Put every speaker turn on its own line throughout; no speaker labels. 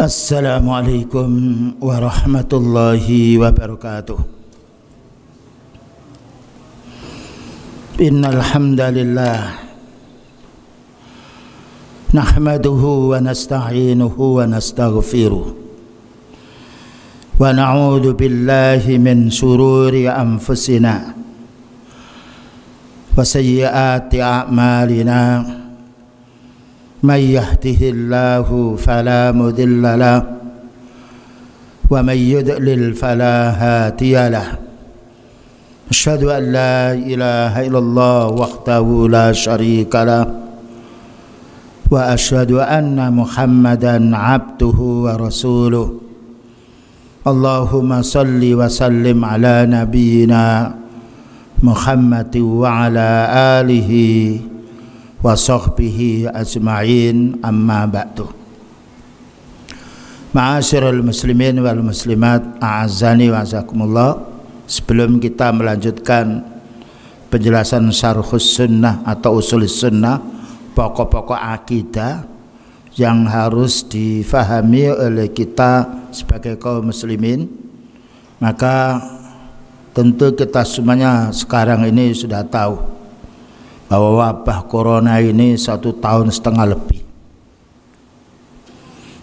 Assalamualaikum warahmatullahi wabarakatuh. Innal hamdalillah nahmaduhu wa nasta'inuhu wa nastaghfiruh wa na'udzu billahi min shururi anfusina wa sayyiati a'malina. من يهده الله فلا مضل له ومن يضلل فلا هادي له أشهد أن لا إله إلا الله وحده لا شريك له وأشهد أن محمدا عبده ورسوله اللهم صل وسلم على نبينا محمد وعلى آله wa sahbihi ajma'in, amma ba'du. Ma'asyiral muslimin wal muslimat, a'azzani wa azakumullah. Sebelum kita melanjutkan penjelasan syarhus sunnah atau usul sunnah, pokok-pokok akidah yang harus difahami oleh kita sebagai kaum muslimin, maka tentu kita semuanya sekarang ini sudah tahu bahwa wabah corona ini 1,5 tahun lebih,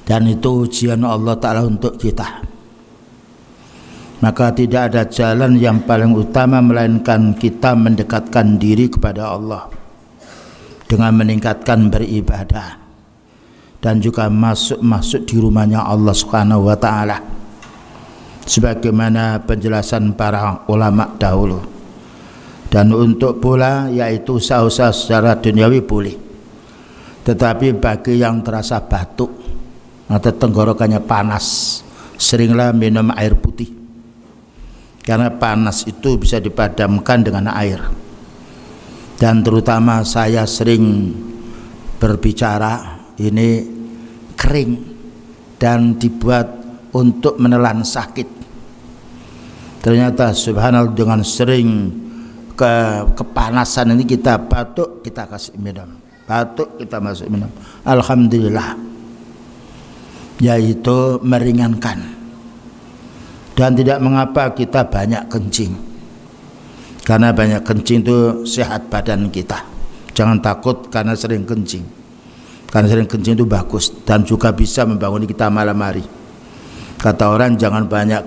dan itu ujian Allah Ta'ala untuk kita. Maka tidak ada jalan yang paling utama melainkan kita mendekatkan diri kepada Allah dengan meningkatkan beribadah dan juga masuk di rumahnya Allah Subhanahu wa Ta'ala, sebagaimana penjelasan para ulama dahulu. Dan untuk pula yaitu usaha-usaha secara duniawi boleh, tetapi bagi yang terasa batuk atau tenggorokannya panas, seringlah minum air putih, karena panas itu bisa dipadamkan dengan air. Dan terutama saya sering berbicara ini kering dan dibuat untuk menelan sakit. Ternyata subhanallah, dengan sering kepanasan ini kita batuk, kita kasih minum, batuk kita masuk minum, alhamdulillah, yaitu meringankan. Dan tidak mengapa kita banyak kencing, karena banyak kencing itu sehat badan kita. Jangan takut karena sering kencing, karena sering kencing itu bagus dan juga bisa membangun kita malam hari. Kata orang jangan banyak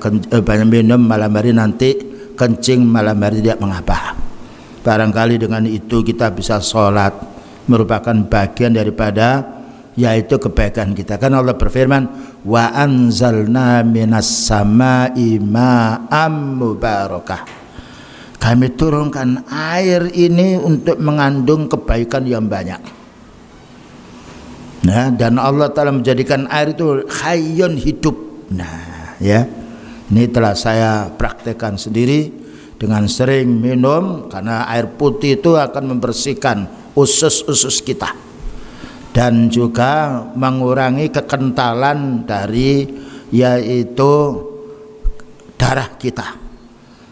minum malam hari, nanti kencing malam hari tidak mengapa. Barangkali dengan itu kita bisa sholat, merupakan bagian daripada yaitu kebaikan kita. Kan Allah berfirman, wa anzalna minas samai ma'am mubarakah. Kami turunkan air ini untuk mengandung kebaikan yang banyak. Nah, dan Allah Ta'ala menjadikan air itu hayyun, hidup. Nah, ya, ini telah saya praktekkan sendiri dengan sering minum, karena air putih itu akan membersihkan usus-usus kita dan juga mengurangi kekentalan dari yaitu darah kita.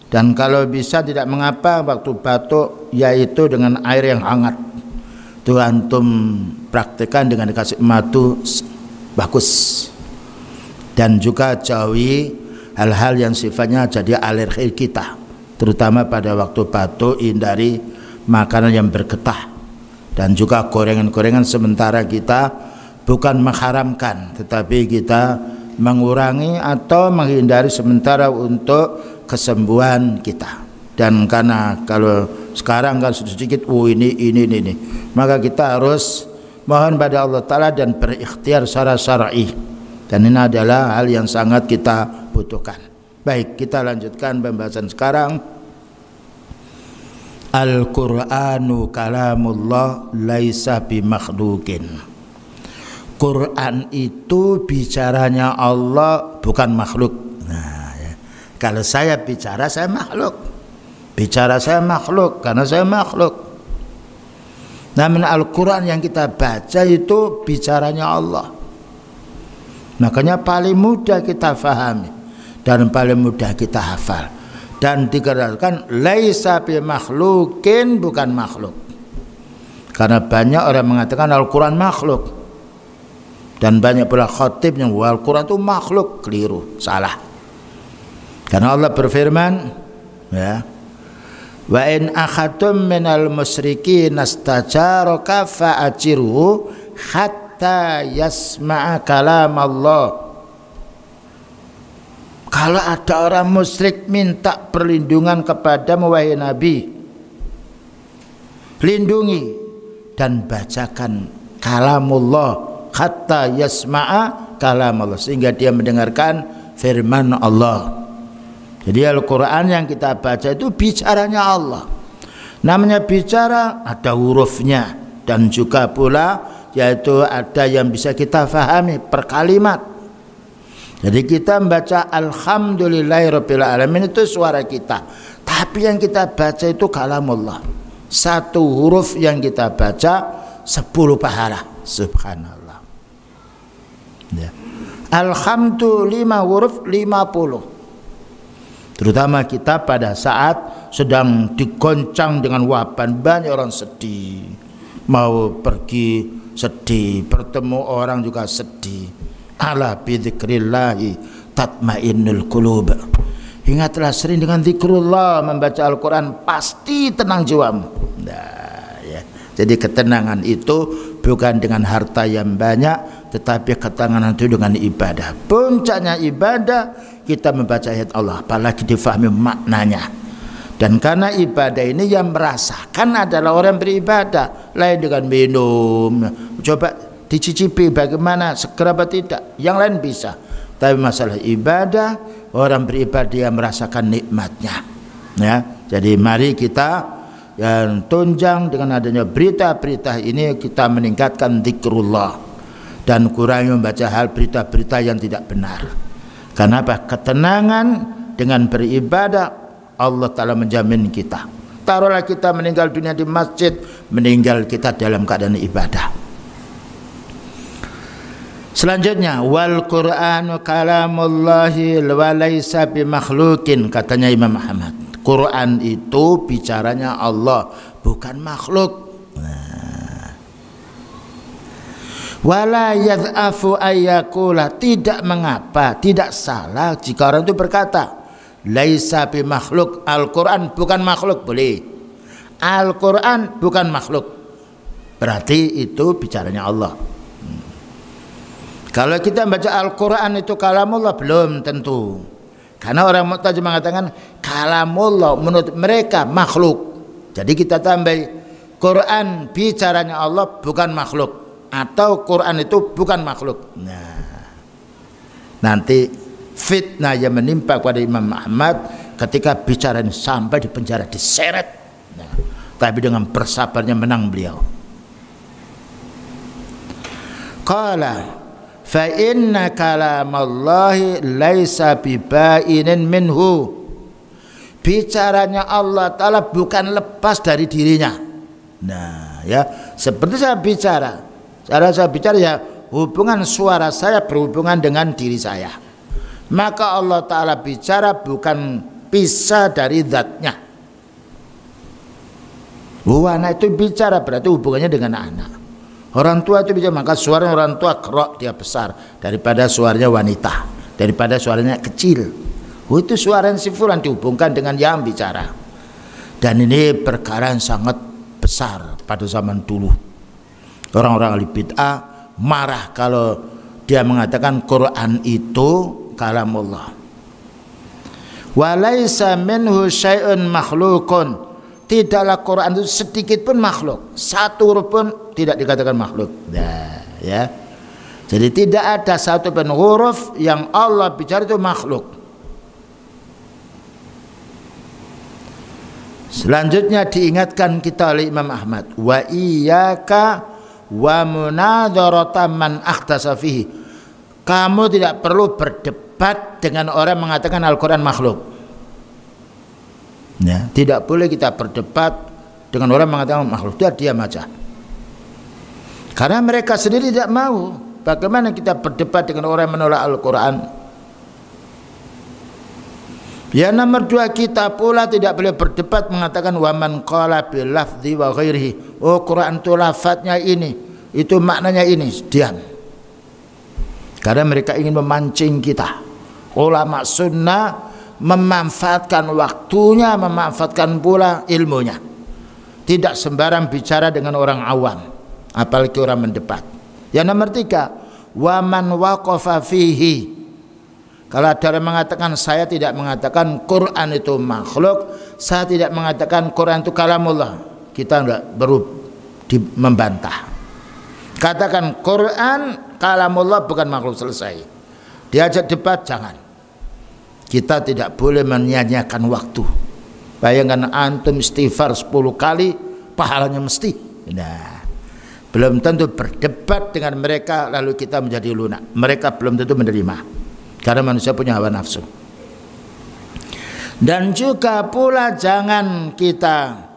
Dan kalau bisa tidak mengapa waktu batuk yaitu dengan air yang hangat. Itu antum praktekkan dengan dikasih madu, bagus. Dan juga jauhi hal-hal yang sifatnya jadi alergi kita, terutama pada waktu batuk. Hindari makanan yang bergetah dan juga gorengan-gorengan. Sementara kita bukan mengharamkan, tetapi kita mengurangi atau menghindari sementara untuk kesembuhan kita. Dan karena kalau sekarang kan sedikit ini, maka kita harus mohon pada Allah Ta'ala dan berikhtiar secara syar'i. Dan ini adalah hal yang sangat kita butuhkan. Baik, kita lanjutkan pembahasan sekarang. Al-Qur'anu kalamullah laisa bimakhluqin. Quran itu bicaranya Allah, bukan makhluk. Nah, ya. Kalau saya bicara, saya makhluk. Bicara saya makhluk karena saya makhluk. Namun Al-Quran yang kita baca itu bicaranya Allah. Makanya paling mudah kita fahami dan paling mudah kita hafal. Dan dikatakan laisa bi makhlukin, bukan makhluk. Karena banyak orang mengatakan Al-Quran makhluk. Dan banyak pula khatib yang Al-Quran itu makhluk, keliru, salah. Karena Allah berfirman, ya, wa in akhadtum minal musyrikin nastajaraka fa'ajiruhu hatta yasma'a kalam Allah. Kalau ada orang musyrik minta perlindungan kepadamu wahai Nabi, lindungi dan bacakan kalamullah hatta yasma'a kalam Allah, sehingga dia mendengarkan firman Allah. Jadi Al-Quran yang kita baca itu bicaranya Allah. Namanya bicara ada hurufnya, dan juga pula yaitu ada yang bisa kita fahami per kalimat. Jadi kita membaca Alhamdulillahirabbil alamin itu suara kita, tapi yang kita baca itu kalamullah. Satu huruf yang kita baca 10 pahala. Subhanallah. Ya. Alhamdulillah 5 huruf 50. Terutama kita pada saat sedang digoncang dengan waban, banyak orang sedih, mau pergi sedih, bertemu orang juga sedih. Ala bidzikrillahi tatmainnul qulub. Ingatlah sering dengan zikrullah, membaca Al-Quran, pasti tenang jiwamu. Nah, ya. Jadi ketenangan itu bukan dengan harta yang banyak, tetapi ketenangan itu dengan ibadah. Puncaknya ibadah kita membaca ayat Allah, apalagi difahami maknanya. Dan karena ibadah ini yang merasakan adalah orang beribadah, lain dengan minum. Coba dicicipi bagaimana, seger apa tidak, yang lain bisa. Tapi masalah ibadah, orang beribadah yang merasakan nikmatnya. Ya, jadi mari kita yang tunjang dengan adanya berita-berita ini, kita meningkatkan zikrullah dan kurangi membaca hal berita-berita yang tidak benar. Karena apa? Ketenangan dengan beribadah, Allah Ta'ala menjamin kita. Taruhlah kita meninggal dunia di masjid, meninggal kita dalam keadaan ibadah. Selanjutnya, wal Qur'anu kalamullahi wa laisa bimakhluqin, katanya Imam Ahmad. Quran itu bicaranya Allah, bukan makhluk. Wala yadhafu ayyakula, tidak mengapa, tidak salah jika orang itu berkata laisa bimakhluk, Al-Quran bukan makhluk, boleh. Al-Quran bukan makhluk, berarti itu bicaranya Allah. Kalau kita baca Al-Quran itu kalamullah, belum tentu. Karena orang Mu'tazili mengatakan kalamullah menurut mereka makhluk. Jadi kita tambah Quran bicaranya Allah bukan makhluk, atau Quran itu bukan makhluk. Nah, nanti fitnah yang menimpa kepada Imam Ahmad ketika bicara sampai di penjara, diseret. Nah, tapi dengan bersabarnya menang beliau. Qala fa inna kalamallahi laisa bibainin minhu, bicaranya Allah Ta'ala bukan lepas dari dirinya. Nah, ya, seperti saya bicara, cara saya bicara ya hubungan suara saya berhubungan dengan diri saya. Maka Allah Ta'ala bicara bukan pisah dari zatnya. Anak itu bicara berarti hubungannya dengan anak. Orang tua itu bisa, maka suara orang tua kerok, dia besar daripada suaranya wanita, daripada suaranya kecil. Itu suara si fulan dihubungkan dengan yang bicara. Dan ini perkara yang sangat besar pada zaman dulu. Orang-orang ahli bid'ah marah kalau dia mengatakan Quran itu kalamullah. Walaisa minhu syai'un makhlukun, tidaklah Quran itu sedikit pun makhluk, satu huruf pun tidak dikatakan makhluk. Nah, ya. Jadi tidak ada satu pun huruf yang Allah bicara itu makhluk. Selanjutnya diingatkan kita oleh Imam Ahmad, wa iyyaka wa munadharata man akhtasa fihi. Kamu tidak perlu berdebat dengan orang mengatakan Al-Quran makhluk. Ya, tidak boleh kita berdebat dengan orang mengatakan makhluk, dia diam aja. Karena mereka sendiri tidak mau. Bagaimana kita berdebat dengan orang yang menolak Al-Quran? Ya, nomor 2, kita pula tidak boleh berdebat mengatakan waman qala bil lafzi wa ghairihi. Oh, Quran itu lafadznya ini, itu maknanya ini, diam. Karena mereka ingin memancing kita. Ulama sunnah memanfaatkan waktunya, memanfaatkan pula ilmunya. Tidak sembarang bicara dengan orang awam, apalagi orang mendebat. Yang nomor 3, waman waqafa fihi. Kalau ada yang mengatakan, saya tidak mengatakan Quran itu makhluk, saya tidak mengatakan Quran itu kalamullah, kita enggak membantah. Katakan Quran kalamullah bukan makhluk, selesai. Diajak debat jangan. Kita tidak boleh menyia-nyiakan waktu. Bayangkan antum istighfar 10 kali pahalanya mesti. Nah, belum tentu berdebat dengan mereka lalu kita menjadi lunak. Mereka belum tentu menerima. Karena manusia punya hawa nafsu. Dan juga pula jangan kita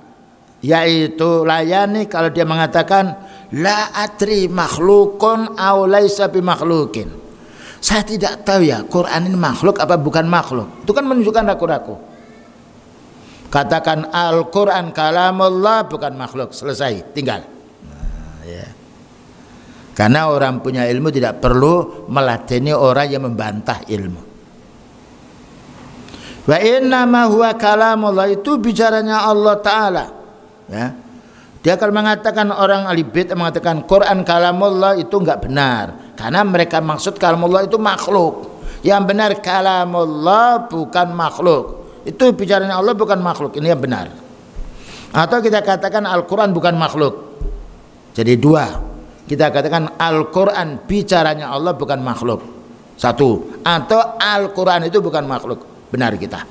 yaitu layani kalau dia mengatakan la adri makhlukun aw laisa bi makhlukin. Saya tidak tahu ya Quran ini makhluk apa bukan makhluk. Itu kan menunjukkan ragu-ragu. Katakan Al-Quran kalamullah bukan makhluk, selesai, tinggal. Nah, ya. Karena orang punya ilmu tidak perlu meladeni orang yang membantah ilmu. Wa inna ma huwa kalamullah, itu bicaranya Allah Ta'ala. Ya. Dia kalau mengatakan orang ahli bid'ah mengatakan Quran kalamullah itu enggak benar. Karena mereka maksud kalamullah itu makhluk. Yang benar kalamullah bukan makhluk. Itu bicaranya Allah bukan makhluk. Ini yang benar. Atau kita katakan Al-Quran bukan makhluk. Jadi dua. Kita katakan Al-Quran bicaranya Allah bukan makhluk. Satu. Atau Al-Quran itu bukan makhluk. Benar kita.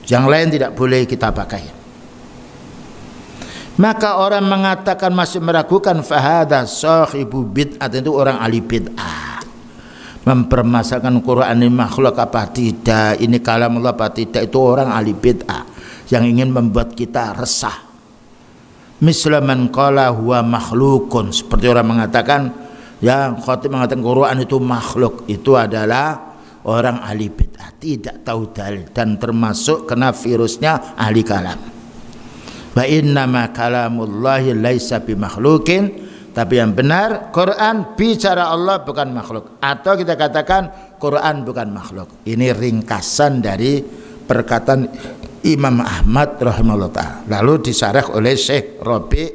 Yang lain tidak boleh kita pakai. Maka orang mengatakan masih meragukan fahada sahibu bid'ah, itu orang ahli bid'ah. Mempermasalahkan Quran ini makhluk apa tidak, ini kalamullah apa tidak, itu orang ahli bid'ah yang ingin membuat kita resah. Mislaman qala huwa makhlukun, seperti orang mengatakan ya khatib mengatakan Quran itu makhluk, itu adalah orang ahli bid'ah, tidak tahu dalil dan termasuk kena virusnya ahli kalam. Wa innama kalamullahi laisa bimakhlukin, tapi yang benar Quran bicara Allah bukan makhluk. Atau kita katakan Quran bukan makhluk. Ini ringkasan dari perkataan Imam Ahmad rahimahullah ta'ala. Lalu disarah oleh Syekh Rabi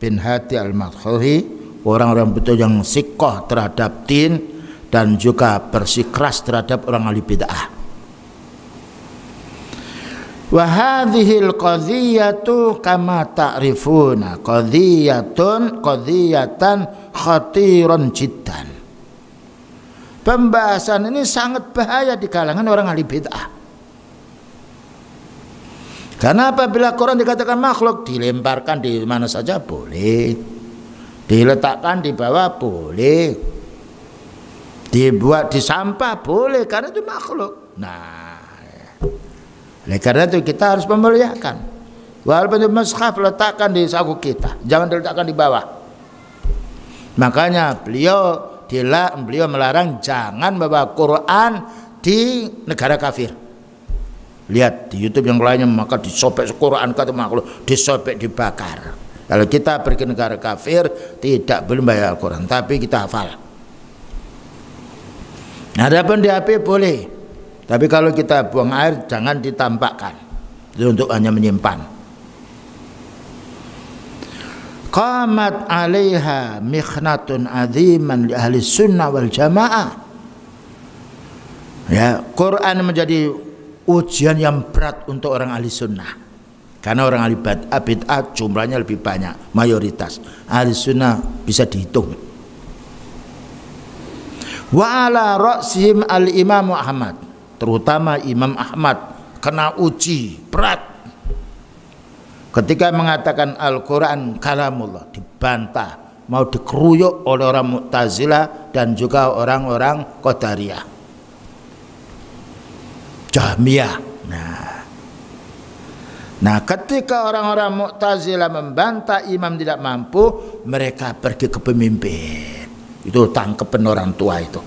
bin Hadi al-Madkhali, orang-orang betul yang sikoh terhadap din dan juga bersikeras terhadap orang ahli bid'ah. Wa hadhil qadhiyatu kama ta'rifuna qadhiyatan khatiran jiddan. Pembahasan ini sangat bahaya di kalangan orang ahli bid'ah. Karena apabila Quran dikatakan makhluk, dilemparkan di mana saja boleh, diletakkan di bawah boleh, dibuat di sampah boleh, karena itu makhluk. Nah, oleh karena itu kita harus memuliakan. Walaupun itu mushaf, letakkan di saku kita, jangan diletakkan di bawah. Makanya beliau melarang jangan membawa Quran di negara kafir. Lihat di YouTube yang lainnya, maka disobek Quran kata makhluk, disobek, dibakar. Kalau kita pergi negara kafir tidak boleh membaca Al-Quran, tapi kita hafal. Adapun di HP boleh, tapi kalau kita buang air jangan ditampakkan, itu untuk hanya menyimpan. Qamat 'alaiha mikhnatun 'aziman li ahli sunnah wal jamaah. Ya, Quran menjadi ujian yang berat untuk orang ahli sunnah, karena orang ahli bid'ah jumlahnya lebih banyak, mayoritas. Ahli sunnah bisa dihitung. Wa ala ra'sihim al-Imam Ahmad, terutama Imam Ahmad kena uji berat ketika mengatakan Al-Quran kalamullah, dibantah, mau dikeruyuk oleh orang Mu'tazilah dan juga orang-orang Qadariyah, Jahmiyah. Nah, ketika orang-orang Mu'tazilah membantah imam tidak mampu, mereka pergi ke pemimpin. Itu tangkepan orang tua itu.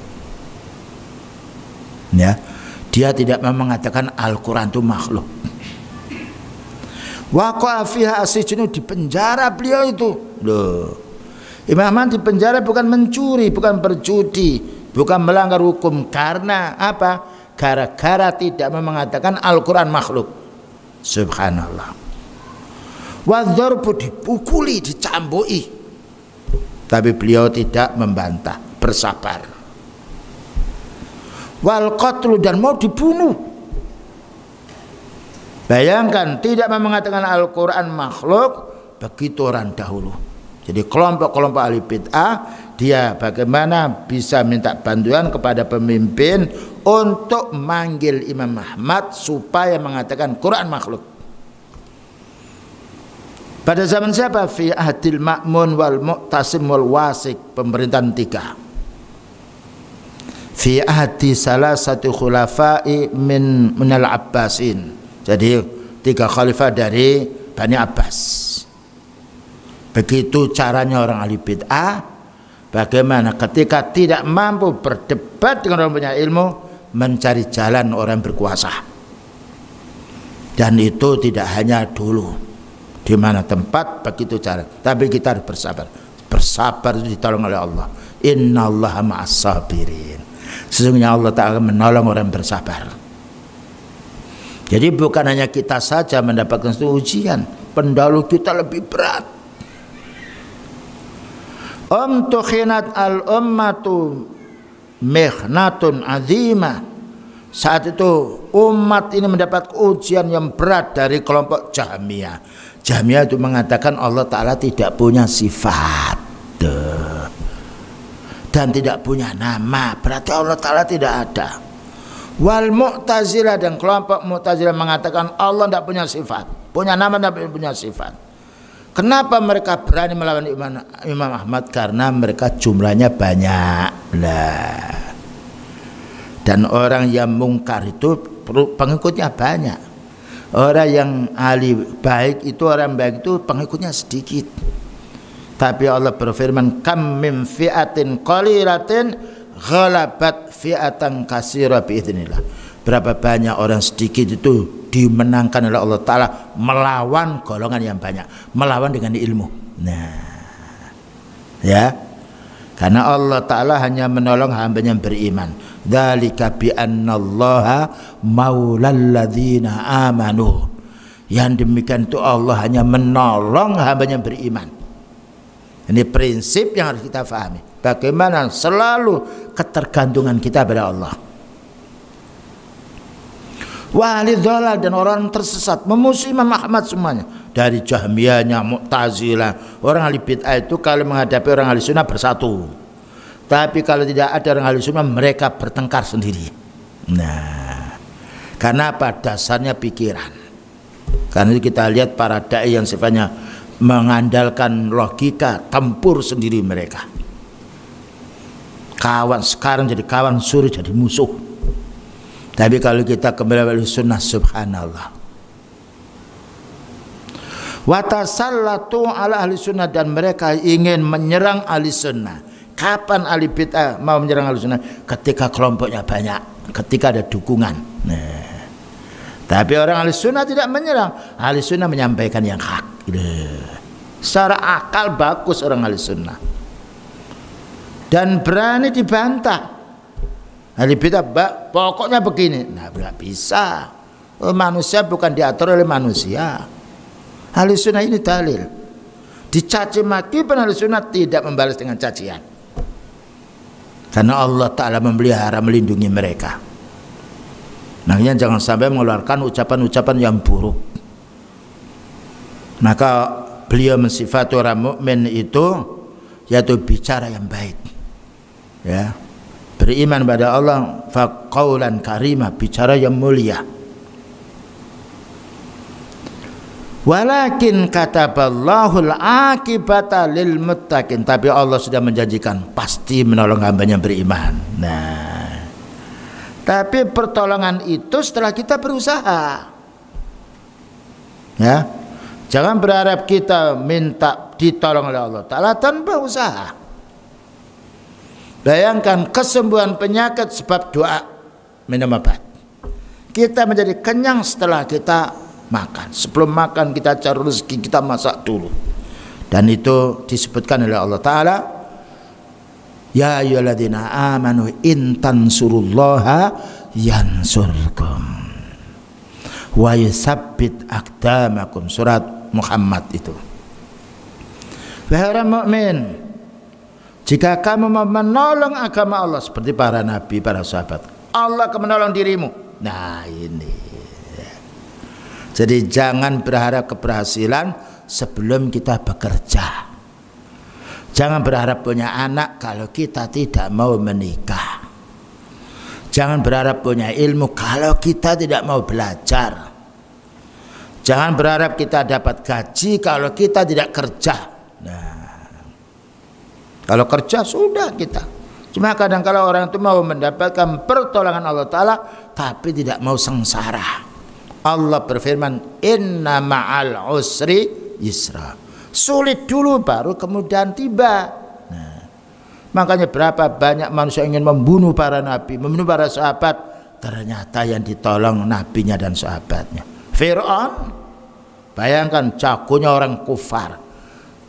Ya, dia tidak mau mengatakan Al-Quran itu makhluk. Waqa'a fiha asijnu, di penjara beliau itu. Loh, Imam Ahmad di penjara bukan mencuri, bukan berjudi, bukan melanggar hukum. Karena apa? Gara-gara tidak mengatakan Al-Quran makhluk. Subhanallah. Wadzarbu, dipukuli, dicambui, tapi beliau tidak membantah, bersabar. Wal qatlu, dan mau dibunuh. Bayangkan, tidak mengatakan Al-Quran makhluk, begitu orang dahulu. Jadi kelompok-kelompok ahli bid'ah, dia bagaimana bisa minta bantuan kepada pemimpin untuk manggil Imam Ahmad supaya mengatakan Quran makhluk. Pada zaman siapa? Fi ahdil Ma'mun wal Mu'tasim wal Wasik, pemerintahan 3. Fi ahdi salah satu khulafai minal Abbasin. Jadi 3 khalifah dari Bani Abbas. Begitu caranya orang ahli bid'ah. Bagaimana ketika tidak mampu berdebat dengan orang punya ilmu, mencari jalan orang berkuasa. Dan itu tidak hanya dulu, di mana tempat begitu cara. Tapi kita harus bersabar. Bersabar itu ditolong oleh Allah. Innallaha ma'as sabirin. Sesungguhnya Allah Ta'ala menolong orang bersabar. Jadi bukan hanya kita saja mendapatkan ujian, pendahulu kita lebih berat. Tukhinat al-ummatu mihnatun azimah. Saat itu umat ini mendapat ujian yang berat dari kelompok Jahmiyah. Jahmiyah itu mengatakan Allah Ta'ala tidak punya sifat dan tidak punya nama, berarti Allah Ta'ala tidak ada. Wal Mu'tazilah, dan kelompok Mu'tazilah mengatakan Allah tidak punya sifat, punya nama tapi punya sifat. Kenapa mereka berani melawan Imam Ahmad? Karena mereka jumlahnya banyak lah. Dan orang yang mungkar itu pengikutnya banyak. Orang yang ahli baik itu, orang baik itu pengikutnya sedikit. Tapi Allah berfirman, kam min fi'atin qalilatin ghalabat fi'atan katsira biidznillah. Berapa banyak orang sedikit itu dimenangkan oleh Allah Ta'ala melawan golongan yang banyak, melawan dengan ilmu. Nah, ya, karena Allah Ta'ala hanya menolong hamba yang beriman. Dzalika bi annallaha maulal ladzina amanu. Yang demikian itu Allah hanya menolong hamba yang beriman. Ini prinsip yang harus kita fahami. Bagaimana selalu ketergantungan kita pada Allah. Wali dhalal, dan orang tersesat memusuhi Imam Ahmad semuanya, dari Jahmiyahnya, Mu'tazilah. Orang ahli bid'ah itu kalau menghadapi orang ahli sunnah bersatu, tapi kalau tidak ada orang ahli sunnah mereka bertengkar sendiri. Nah, karena apa? Dasarnya pikiran. Karena kita lihat para dai yang sifatnya mengandalkan logika, tempur sendiri mereka. Kawan sekarang jadi kawan, sore jadi musuh. Tapi kalau kita kembali pada sunnah, subhanallah. Watasallatu ala ahli sunnah, dan mereka ingin menyerang ahli sunnah. Kapan ahli bid'ah mau menyerang ahli sunnah? Ketika kelompoknya banyak, ketika ada dukungan. Nah, tapi orang ahli sunnah tidak menyerang. Ahli sunnah menyampaikan yang hak. Secara akal bagus orang ahli sunnah, dan berani dibantah. Ahli bid'ah pokoknya begini. Nah, tidak bisa. Manusia bukan diatur oleh manusia. Ahli sunnah ini dalil. Dicaci maki pun ahli sunnah tidak membalas dengan cacian, karena Allah Ta'ala memelihara, melindungi mereka. Makanya jangan sampai mengeluarkan ucapan-ucapan yang buruk. Maka beliau mensifati orang mukmin itu yaitu bicara yang baik, ya, beriman pada Allah, faqaulan karimah, bicara yang mulia. Walakin kataballahu al-akibata lil muttaqin, tapi Allah sudah menjanjikan pasti menolong hambanya beriman. Nah, tapi pertolongan itu setelah kita berusaha, ya. Jangan berharap kita minta ditolong oleh Allah Ta'ala tanpa usaha. Bayangkan kesembuhan penyakit sebab doa, minum obat. Kita menjadi kenyang setelah kita makan. Sebelum makan kita cari rezeki, kita masak dulu. Dan itu disebutkan oleh Allah Ta'ala, Ya ayyuhalladzina amanu in tansurullaha yansurkum wa yusabbit aqdamakum. Surat Muhammad itu. Wahai orang mukmin, jika kamu mau menolong agama Allah seperti para nabi, para sahabat, Allah akan menolong dirimu. Nah ini. Jadi jangan berharap keberhasilan sebelum kita bekerja. Jangan berharap punya anak kalau kita tidak mau menikah. Jangan berharap punya ilmu kalau kita tidak mau belajar. Jangan berharap kita dapat gaji kalau kita tidak kerja. Nah, kalau kerja sudah kita. Cuma kadang kalau orang itu mau mendapatkan pertolongan Allah Ta'ala tapi tidak mau sengsara. Allah berfirman, inna ma'al usri yusra. Sulit dulu baru kemudian tiba. Nah, makanya berapa banyak manusia ingin membunuh para nabi, membunuh para sahabat, ternyata yang ditolong nabinya dan sahabatnya. Fir'aun, bayangkan jagonya orang kufar.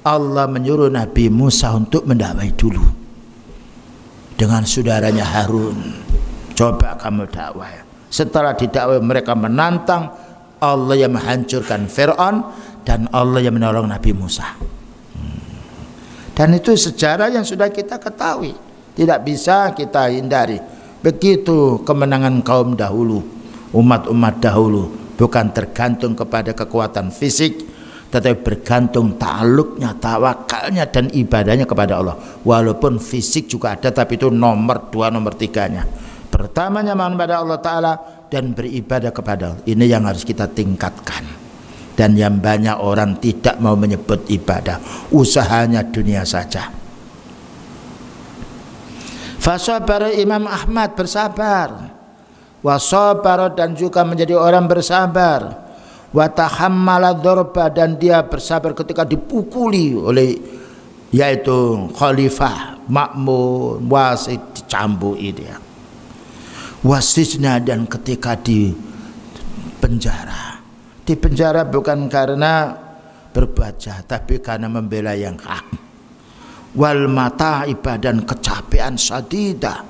Allah menyuruh Nabi Musa untuk mendakwai dulu dengan saudaranya Harun. Coba kamu dakwah. Setelah didakwai mereka menantang, Allah yang menghancurkan Fir'aun dan Allah yang menolong Nabi Musa. Dan itu sejarah yang sudah kita ketahui, tidak bisa kita hindari. Begitu kemenangan kaum dahulu, umat-umat dahulu, bukan tergantung kepada kekuatan fisik, tetapi bergantung ta'aluknya, tawakalnya dan ibadahnya kepada Allah. Walaupun fisik juga ada, tapi itu nomor 2, nomor 3-nya. Pertamanya mohon pada Allah Ta'ala dan beribadah kepada Allah. Ini yang harus kita tingkatkan. Dan yang banyak orang tidak mau menyebut ibadah, usahanya dunia saja. Fasabara, Imam Ahmad bersabar. Wasabara, dan juga menjadi orang bersabar. Watahammala dzarba, dan dia bersabar ketika dipukuli oleh yaitu Khalifah Ma'mun, Wasid, dicambui dia. Wasisna, dan ketika di penjara. Di penjara bukan karena berbuat jahat, tapi karena membela yang hak. Wal mata'ibah, dan kecapean sadida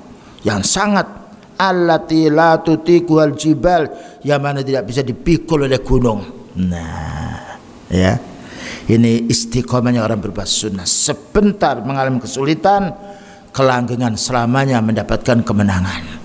yang sangat, allati la tutiku al jibal, yang mana tidak bisa dipikul oleh gunung. Nah, ya, ini istiqomahnya orang berbuat sunnah. Sebentar mengalami kesulitan, kelanggengan selamanya mendapatkan kemenangan.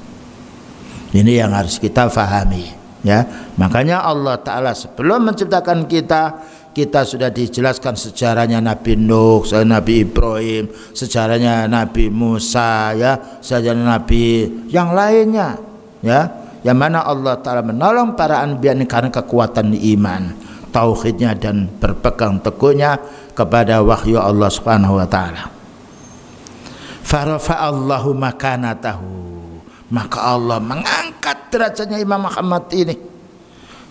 Ini yang harus kita fahami. Ya, makanya Allah Ta'ala sebelum menciptakan kita sudah dijelaskan sejarahnya Nabi Nuh, Nabi Ibrahim, sejarahnya Nabi Musa, ya, sejarahnya Nabi yang lainnya, ya, yang mana Allah Ta'ala menolong para anbiya karena kekuatan iman, tauhidnya, dan berpegang teguhnya kepada wahyu Allah Subhanahu wa Ta'ala. Farafa'allahu makanatahu, maka Allah mengangkat derajatnya Imam Muhammad ini.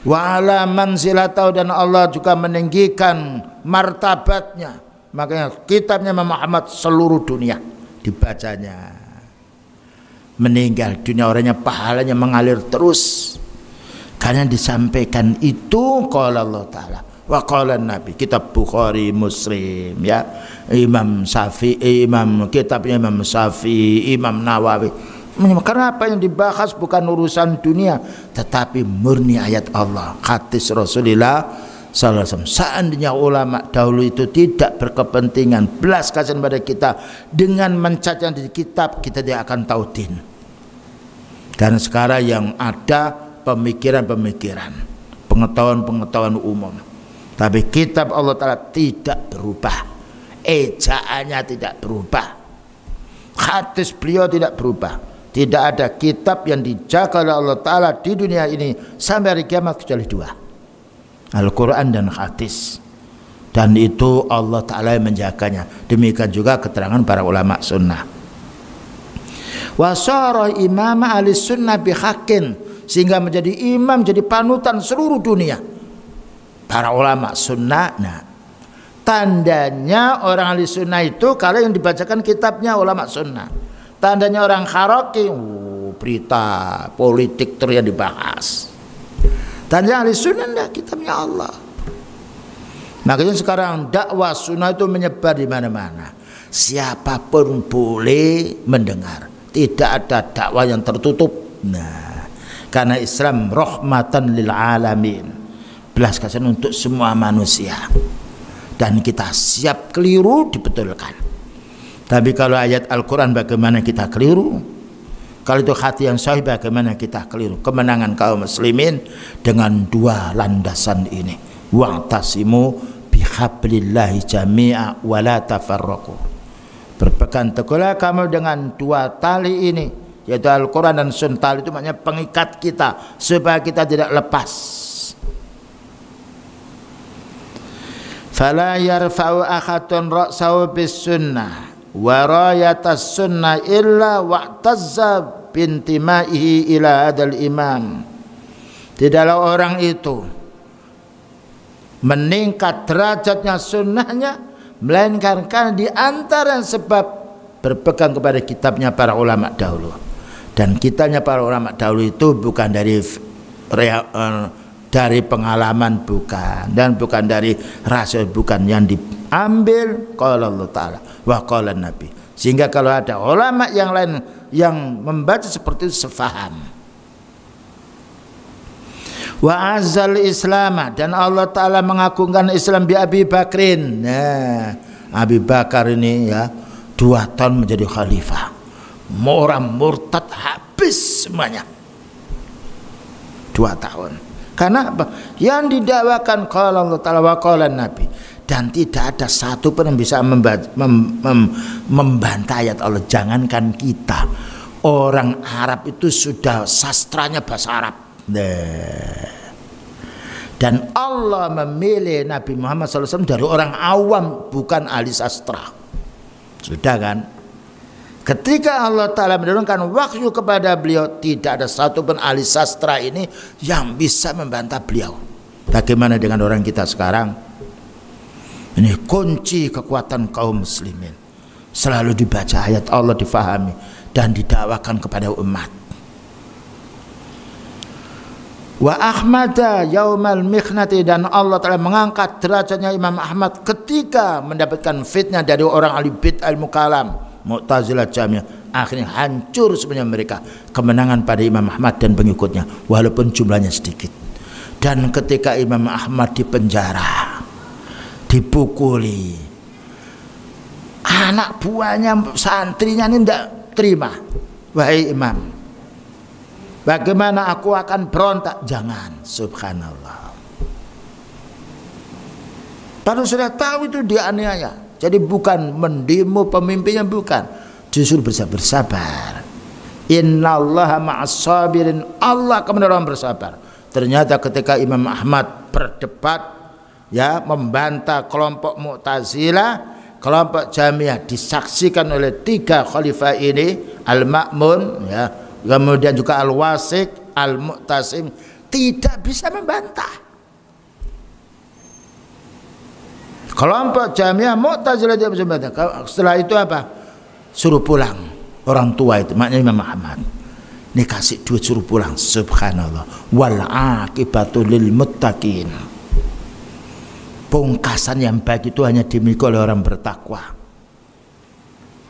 Wa ala manzilatahu, dan Allah juga meninggikan martabatnya. Makanya kitabnya Imam Muhammad seluruh dunia dibacanya. Meninggal dunia orangnya pahalanya mengalir terus. Karena disampaikan itu qala Allah Ta'ala wa qala Nabi, kitab Bukhari, Muslim, ya, Imam Syafi'i, kitabnya Imam Syafi'i, Imam Nawawi. Karena apa yang dibahas bukan urusan dunia, tetapi murni ayat Allah, hadis Rasulullah sallallahu alaihi wasallam. Seandainya ulama dahulu itu tidak berkepentingan belas kasihan pada kita dengan mencatat di kitab, kita tidak akan tahu din. Karena sekarang yang ada pemikiran-pemikiran, pengetahuan-pengetahuan umum, tapi kitab Allah Ta'ala tidak berubah, ejaannya tidak berubah, hadis beliau tidak berubah. Tidak ada kitab yang dijaga oleh Allah Ta'ala di dunia ini sampai hari kiamat kecuali 2, Al-Quran dan hadis. Dan itu Allah Ta'ala yang menjaganya. Demikian juga keterangan para ulama sunnah. Wasara imam ahli sunnah bihaqqin, sehingga menjadi imam, jadi panutan seluruh dunia para ulama sunnah. Nah, tandanya orang ahli sunnah itu kalau yang dibacakan kitabnya ulama sunnah. Tandanya orang kharoki, berita politik terus yang dibahas. Tandanya ahli sunnah, enggak, kitabnya Allah. Makanya sekarang dakwah sunnah itu menyebar di mana-mana. siapapun boleh mendengar, tidak ada dakwah yang tertutup. Nah, karena Islam rahmatan lil alamin, belas kasihan untuk semua manusia, dan kita siap keliru dibetulkan. Tapi kalau ayat Al-Quran bagaimana kita keliru? Kalau itu hati yang sahih bagaimana kita keliru? Kemenangan kaum muslimin dengan dua landasan ini. Wa'tasimu bihablillahi jami'a wa la tafarraqu. Berpegang teguhlah kamu dengan dua tali ini, yaitu Al-Quran dan Sunnah. Tali itu maknanya pengikat kita supaya kita tidak lepas. Fala yarfa'u ahadun ra'sahu bis sunnah wa rayatas sunnah illa wa'tazza bintimaihi ila hadal imam. Tidaklah orang itu meningkat derajatnya sunnahnya melainkan karena di antara sebab berpegang kepada kitabnya para ulama dahulu. Dan kitabnya para ulama dahulu itu bukan dari pengalaman, bukan, dan bukan dari rasul, bukan, yang diambil qala Allah Ta'ala wa qala Nabi. Sehingga kalau ada ulama yang lain yang membaca seperti itu sefaham. Wa azal Islam, dan Allah Ta'ala mengagungkan Islam bi Abi Bakrin. Nah, Abi Bakar ini ya 2 tahun menjadi khalifah. Orang murtad habis semuanya 2 tahun. Karena apa? Yang didakwakan qala Allah Ta'ala wa qala Nabi, dan tidak ada satu pun yang bisa membantah ayat Allah. Jangankan kita, orang Arab itu sudah sastranya bahasa Arab. Dan Allah memilih Nabi Muhammad SAW dari orang awam, bukan ahli sastra. Sudah kan? Ketika Allah Ta'ala menurunkan wahyu kepada beliau, tidak ada satu pun ahli sastra ini yang bisa membantah beliau. Bagaimana dengan orang kita sekarang? Ini kunci kekuatan kaum muslimin. Selalu dibaca ayat Allah, difahami dan didakwakan kepada umat. Wa Ahmada yaumal mikhnati, dan Allah Ta'ala mengangkat derajatnya Imam Ahmad ketika mendapatkan fitnah dari orang ahli bid'ah al-mukalam, Mu'tazilah, Jahmiyah. Akhirnya hancur sebenarnya mereka. Kemenangan pada Imam Ahmad dan pengikutnya, walaupun jumlahnya sedikit. Dan ketika Imam Ahmad dipenjara, dipukuli, anak buahnya, santrinya ini tidak terima. Wahai Imam, bagaimana aku akan berontak? Jangan, subhanallah. Padahal sudah tahu itu dianiaya. Jadi bukan mendemo pemimpinnya, bukan. Justru bersabar. Innallaha ma'as sabirin. Allah akan menolong bersabar. Ternyata ketika Imam Ahmad berdebat, ya, membantah kelompok Mu'tazilah, kelompok Jahmiyah, disaksikan oleh 3 khalifah ini, Al-Ma'mun, ya, kemudian juga Al-Wasiq, Al-Mu'tasim, tidak bisa membantah. Kelompok Jahmiyah, Mu'tazilah tidak bisa membantah. Setelah itu apa? Suruh pulang orang tua itu, maknanya Imam Ahmad. Ini kasih duit suruh pulang. Subhanallah. Wal aqibatu lil muttaqin. Pungkasan yang baik itu hanya dimiliki oleh orang bertakwa.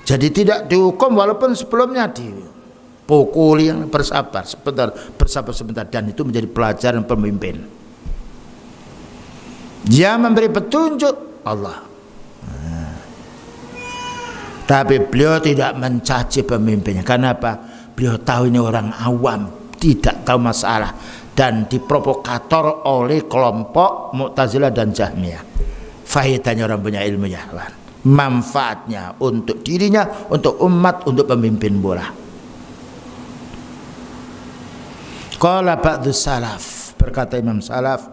Jadi tidak dihukum walaupun sebelumnya dipukuli, yang bersabar sebentar, dan itu menjadi pelajaran pemimpin. Dia memberi petunjuk Allah. Tapi beliau tidak mencaci pemimpinnya. Kenapa? Beliau tahu ini orang awam, tidak tahu masalah, dan diprovokator oleh kelompok Mu'tazilah dan Jahmiyah. Faedahnya orang punya ilmu, ya, manfaatnya untuk dirinya, untuk umat, untuk pemimpin bola. Qala ba'du salaf, berkata Imam Salaf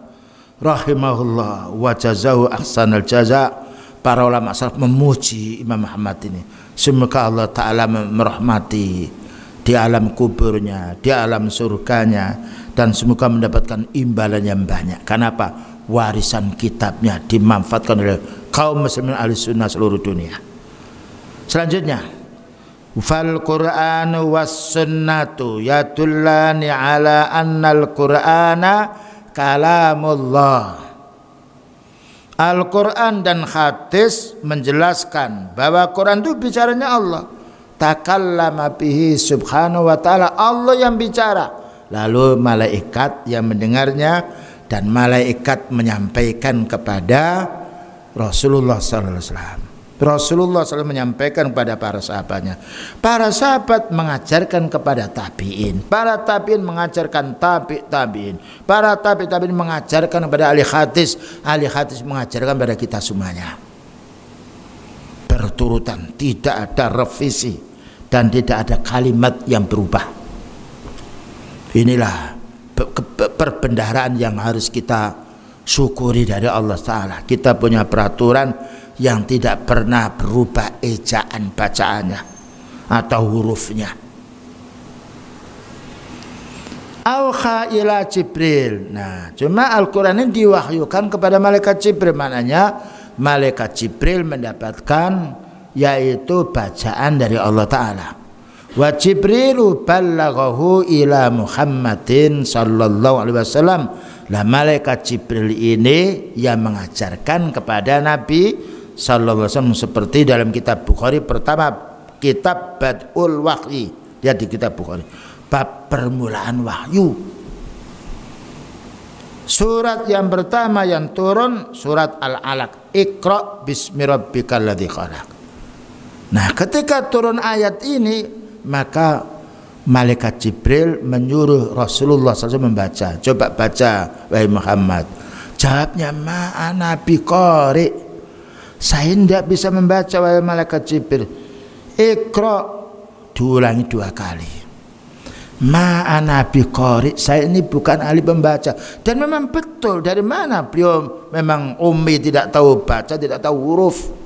rahimahullah wa jazahu ahsanal jaza. Para ulama salaf memuji Imam Ahmad ini. Semoga Allah Ta'ala merahmati di alam kuburnya, di alam surganya, dan semoga mendapatkan imbalan yang banyak. Kenapa? Warisan kitabnya dimanfaatkan oleh kaum muslimin ahli sunnah seluruh dunia. Selanjutnya, fal Qur'anu was sunnatu yadullani ala annal Qur'ana kalamullah. Al-Quran dan hadis menjelaskan bahwa Quran itu bicaranya Allah. Takallama bihi subhanahu wa ta'ala, Allah yang bicara. Lalu malaikat yang mendengarnya, dan malaikat menyampaikan kepada Rasulullah SAW. Rasulullah SAW menyampaikan kepada para sahabatnya. Para sahabat mengajarkan kepada tabi'in. Para tabi'in mengajarkan tabi'in. Para tabi'in mengajarkan kepada ahli hadis. Ahli hadis mengajarkan kepada kita semuanya. Berturutan, tidak ada revisi dan tidak ada kalimat yang berubah. Inilah perbendaharaan yang harus kita syukuri dari Allah Ta'ala. Kita punya peraturan yang tidak pernah berubah ejaan bacaannya atau hurufnya. Auha ila Jibril. Nah, cuma Al-Quran ini diwahyukan kepada malaikat Jibril. Maknanya malaikat Jibril mendapatkan yaitu bacaan dari Allah Ta'ala. Wa Jibrilu ballaghahu ila Muhammadin sallallahu alaihi wasallam. Lah malaikat Jibril ini yang mengajarkan kepada Nabi sallallahu alaihi wasallam, seperti dalam kitab Bukhari pertama, kitab Bad'ul Wahyi, dia di kitab Bukhari, bab permulaan wahyu. Surat yang pertama yang turun surat Al-Alaq, Iqra bismi rabbikal ladzi khalaq. Nah, ketika turun ayat ini, maka malaikat Jibril menyuruh Rasulullah SAW membaca. Coba baca wahai Muhammad. Jawabnya, ma'ana biqari, saya tidak bisa membaca wahai malaikat Jibril. Iqra, diulangi 2 kali. Ma'ana biqari, saya ini bukan ahli pembaca. Dan memang betul, dari mana beliau memang ummi, tidak tahu baca, tidak tahu huruf.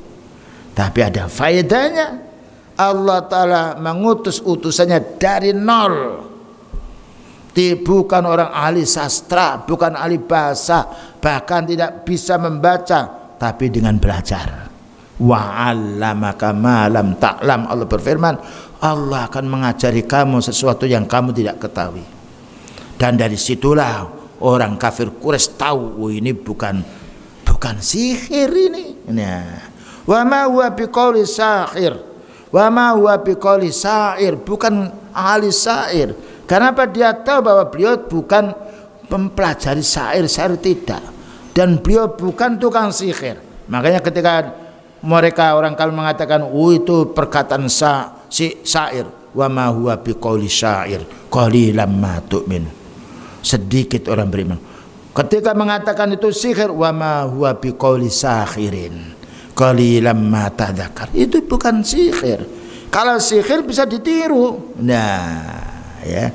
Tapi ada faedahnya. Allah Ta'ala mengutus utusannya dari nol. Bukan orang ahli sastra, bukan ahli bahasa, bahkan tidak bisa membaca, tapi dengan belajar. Wa 'allamaka ma lam ta'lam, Allah berfirman, Allah akan mengajari kamu sesuatu yang kamu tidak ketahui. Dan dari situlah orang kafir Quraisy tahu, oh, ini bukan sihir ini. Nah, wa ma huwa biqauli sahir, wa ma huwa biqauli sa'ir, bukan ahli syair. Kenapa? Dia tahu bahwa beliau bukan mempelajari syair tidak, dan beliau bukan tukang sihir. Makanya ketika mereka orang kafir mengatakan, oh itu perkataan syair, wa ma huwa biqauli syair qalilan ma tu'min, sedikit orang beriman. Ketika mengatakan itu sihir, wa ma huwa biqauli sahirin qalilan ma tadzakar, itu bukan sihir. Kalau sihir bisa ditiru. Nah, ya.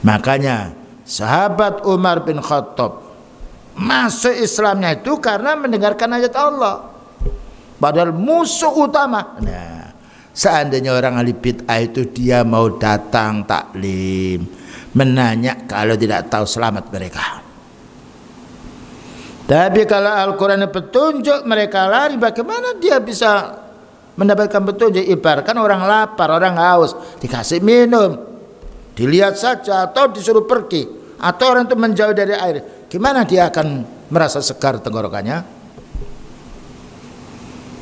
Makanya sahabat Umar bin Khattab masuk Islamnya itu karena mendengarkan ayat Allah, padahal musuh utama. Nah, seandainya orang ahli bid'ah itu dia mau datang taklim, menanya, kalau tidak tahu selamat mereka. Tapi kalau Al-Quran petunjuk, mereka lari. Bagaimana dia bisa mendapatkan petunjuk? Ibaratkan orang lapar, orang haus, dikasih minum, dilihat saja atau disuruh pergi, atau orang itu menjauh dari air, gimana dia akan merasa segar tenggorokannya?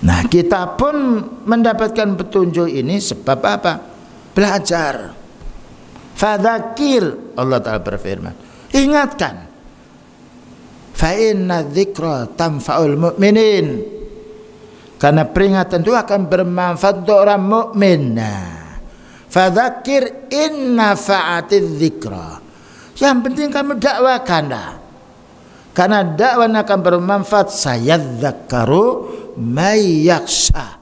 Nah, kita pun mendapatkan petunjuk ini sebab apa? Belajar. Fadzakir, Allah Ta'ala berfirman, ingatkan. Fa inna dzikra tanfa'ul mu'minin, karena peringatan itu akan bermanfaat untuk orang mukmin. Nah, fadzakir inna fa'atiz dzikra, yang penting kamu dakwakanlah, karena dakwah akan bermanfaat. Sayadzakkaru may yakhsha,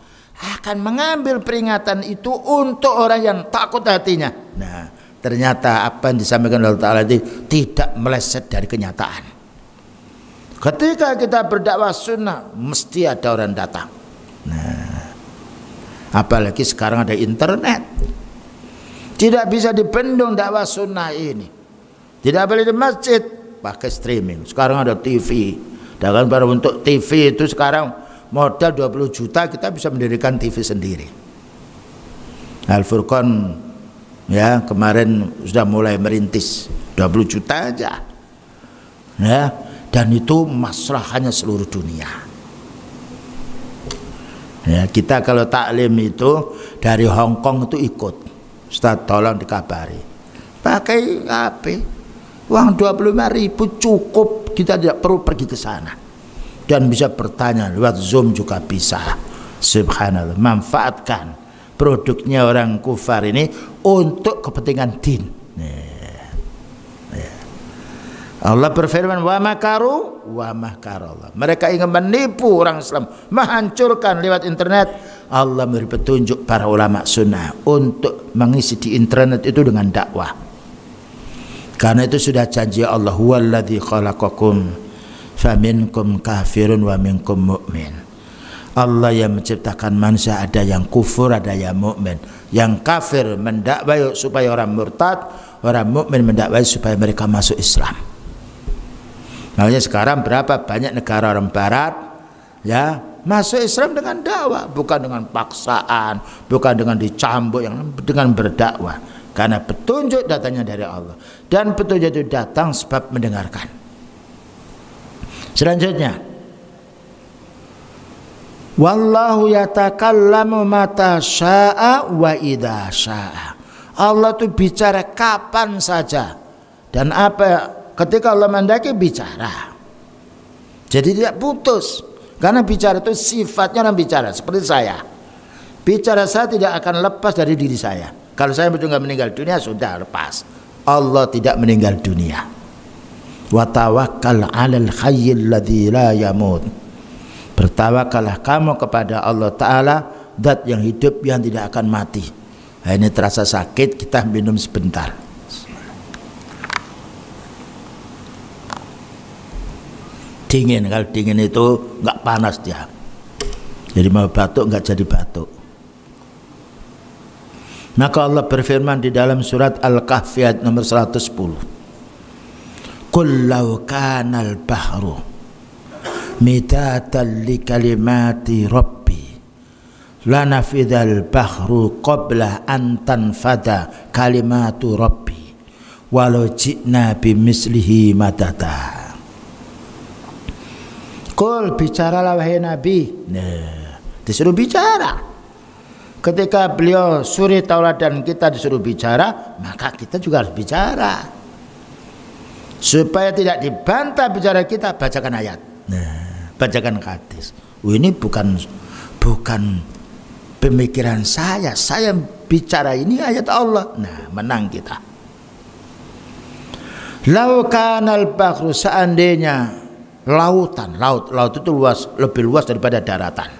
akan mengambil peringatan itu untuk orang yang takut hatinya. Nah, ternyata apa yang disampaikan Allah Ta'ala itu tidak meleset dari kenyataan. Ketika kita berdakwah sunnah, mesti ada orang datang. Nah, apalagi sekarang ada internet, tidak bisa dibendung dakwah sunnah ini. Tidak boleh di masjid, pakai streaming. Sekarang ada TV. Dan baru untuk TV itu sekarang modal 20 juta kita bisa mendirikan TV sendiri. Al-Furqan ya kemarin sudah mulai merintis 20 juta aja. Ya. Dan itu maslahnya seluruh dunia. Ya, kita kalau taklim itu dari Hong Kong itu ikut. Ustaz tolong dikabari. Pakai HP. Uang 25.000 cukup, kita tidak perlu pergi ke sana. Dan bisa bertanya lewat Zoom juga bisa. Subhanallah, manfaatkan produknya orang kufar ini untuk kepentingan din. Allah berfirman, wa makaru wa makarallah. Mereka ingin menipu orang Islam, menghancurkan lewat internet. Allah memberi petunjuk para ulama sunnah untuk mengisi di internet itu dengan dakwah. Karena itu sudah janji Allah, huwallazi khalaqakum faminkum kafirun wa minkum mu'min. Allah yang menciptakan manusia, ada yang kufur, ada yang mukmin. Yang kafir mendakwai supaya orang murtad, orang mukmin mendakwai supaya mereka masuk Islam. Makanya sekarang berapa banyak negara orang barat ya masuk Islam dengan dakwah, bukan dengan paksaan, bukan dengan dicambuk, yang dengan berdakwah. Karena petunjuk datangnya dari Allah, dan petunjuk itu datang sebab mendengarkan. Selanjutnya, wallahu yatakallamu mata syaa wa idza syaa. Allah itu bicara kapan saja dan apa ketika Allah mendaki bicara. Jadi tidak putus. Karena bicara itu sifatnya orang bicara. Seperti saya. Bicara saya tidak akan lepas dari diri saya. Kalau saya betul nggak meninggal dunia, sudah lepas. Allah tidak meninggal dunia. Wa tawakkal 'alal hayyil ladzi la yamut. Bertawakallah kamu kepada Allah Ta'ala, zat yang hidup yang tidak akan mati. Nah, ini terasa sakit, kita minum sebentar. Dingin, kalau dingin itu nggak panas dia. Jadi mau batuk nggak jadi batuk. Maka Allah berfirman di dalam surat Al-Kahfi ayat nomor 110. Qul law kanal bahru midatan li kalimati rabbi lanafidhal bahru qabla an tanfada kalimatu rabbi walau ji'na bimislihi madada. Qul, bicaralah wahai Nabi. Nah, disuruh bicara. Ketika beliau suri Taurat dan kita disuruh bicara, maka kita juga harus bicara. Supaya tidak dibantah bicara kita, bacakan ayat. Nah, bacakan hadis. Ini bukan pemikiran saya. Saya bicara ini ayat Allah. Nah, menang kita. Lau kanal bahru, seandainya lautan, laut itu luas, lebih luas daripada daratan.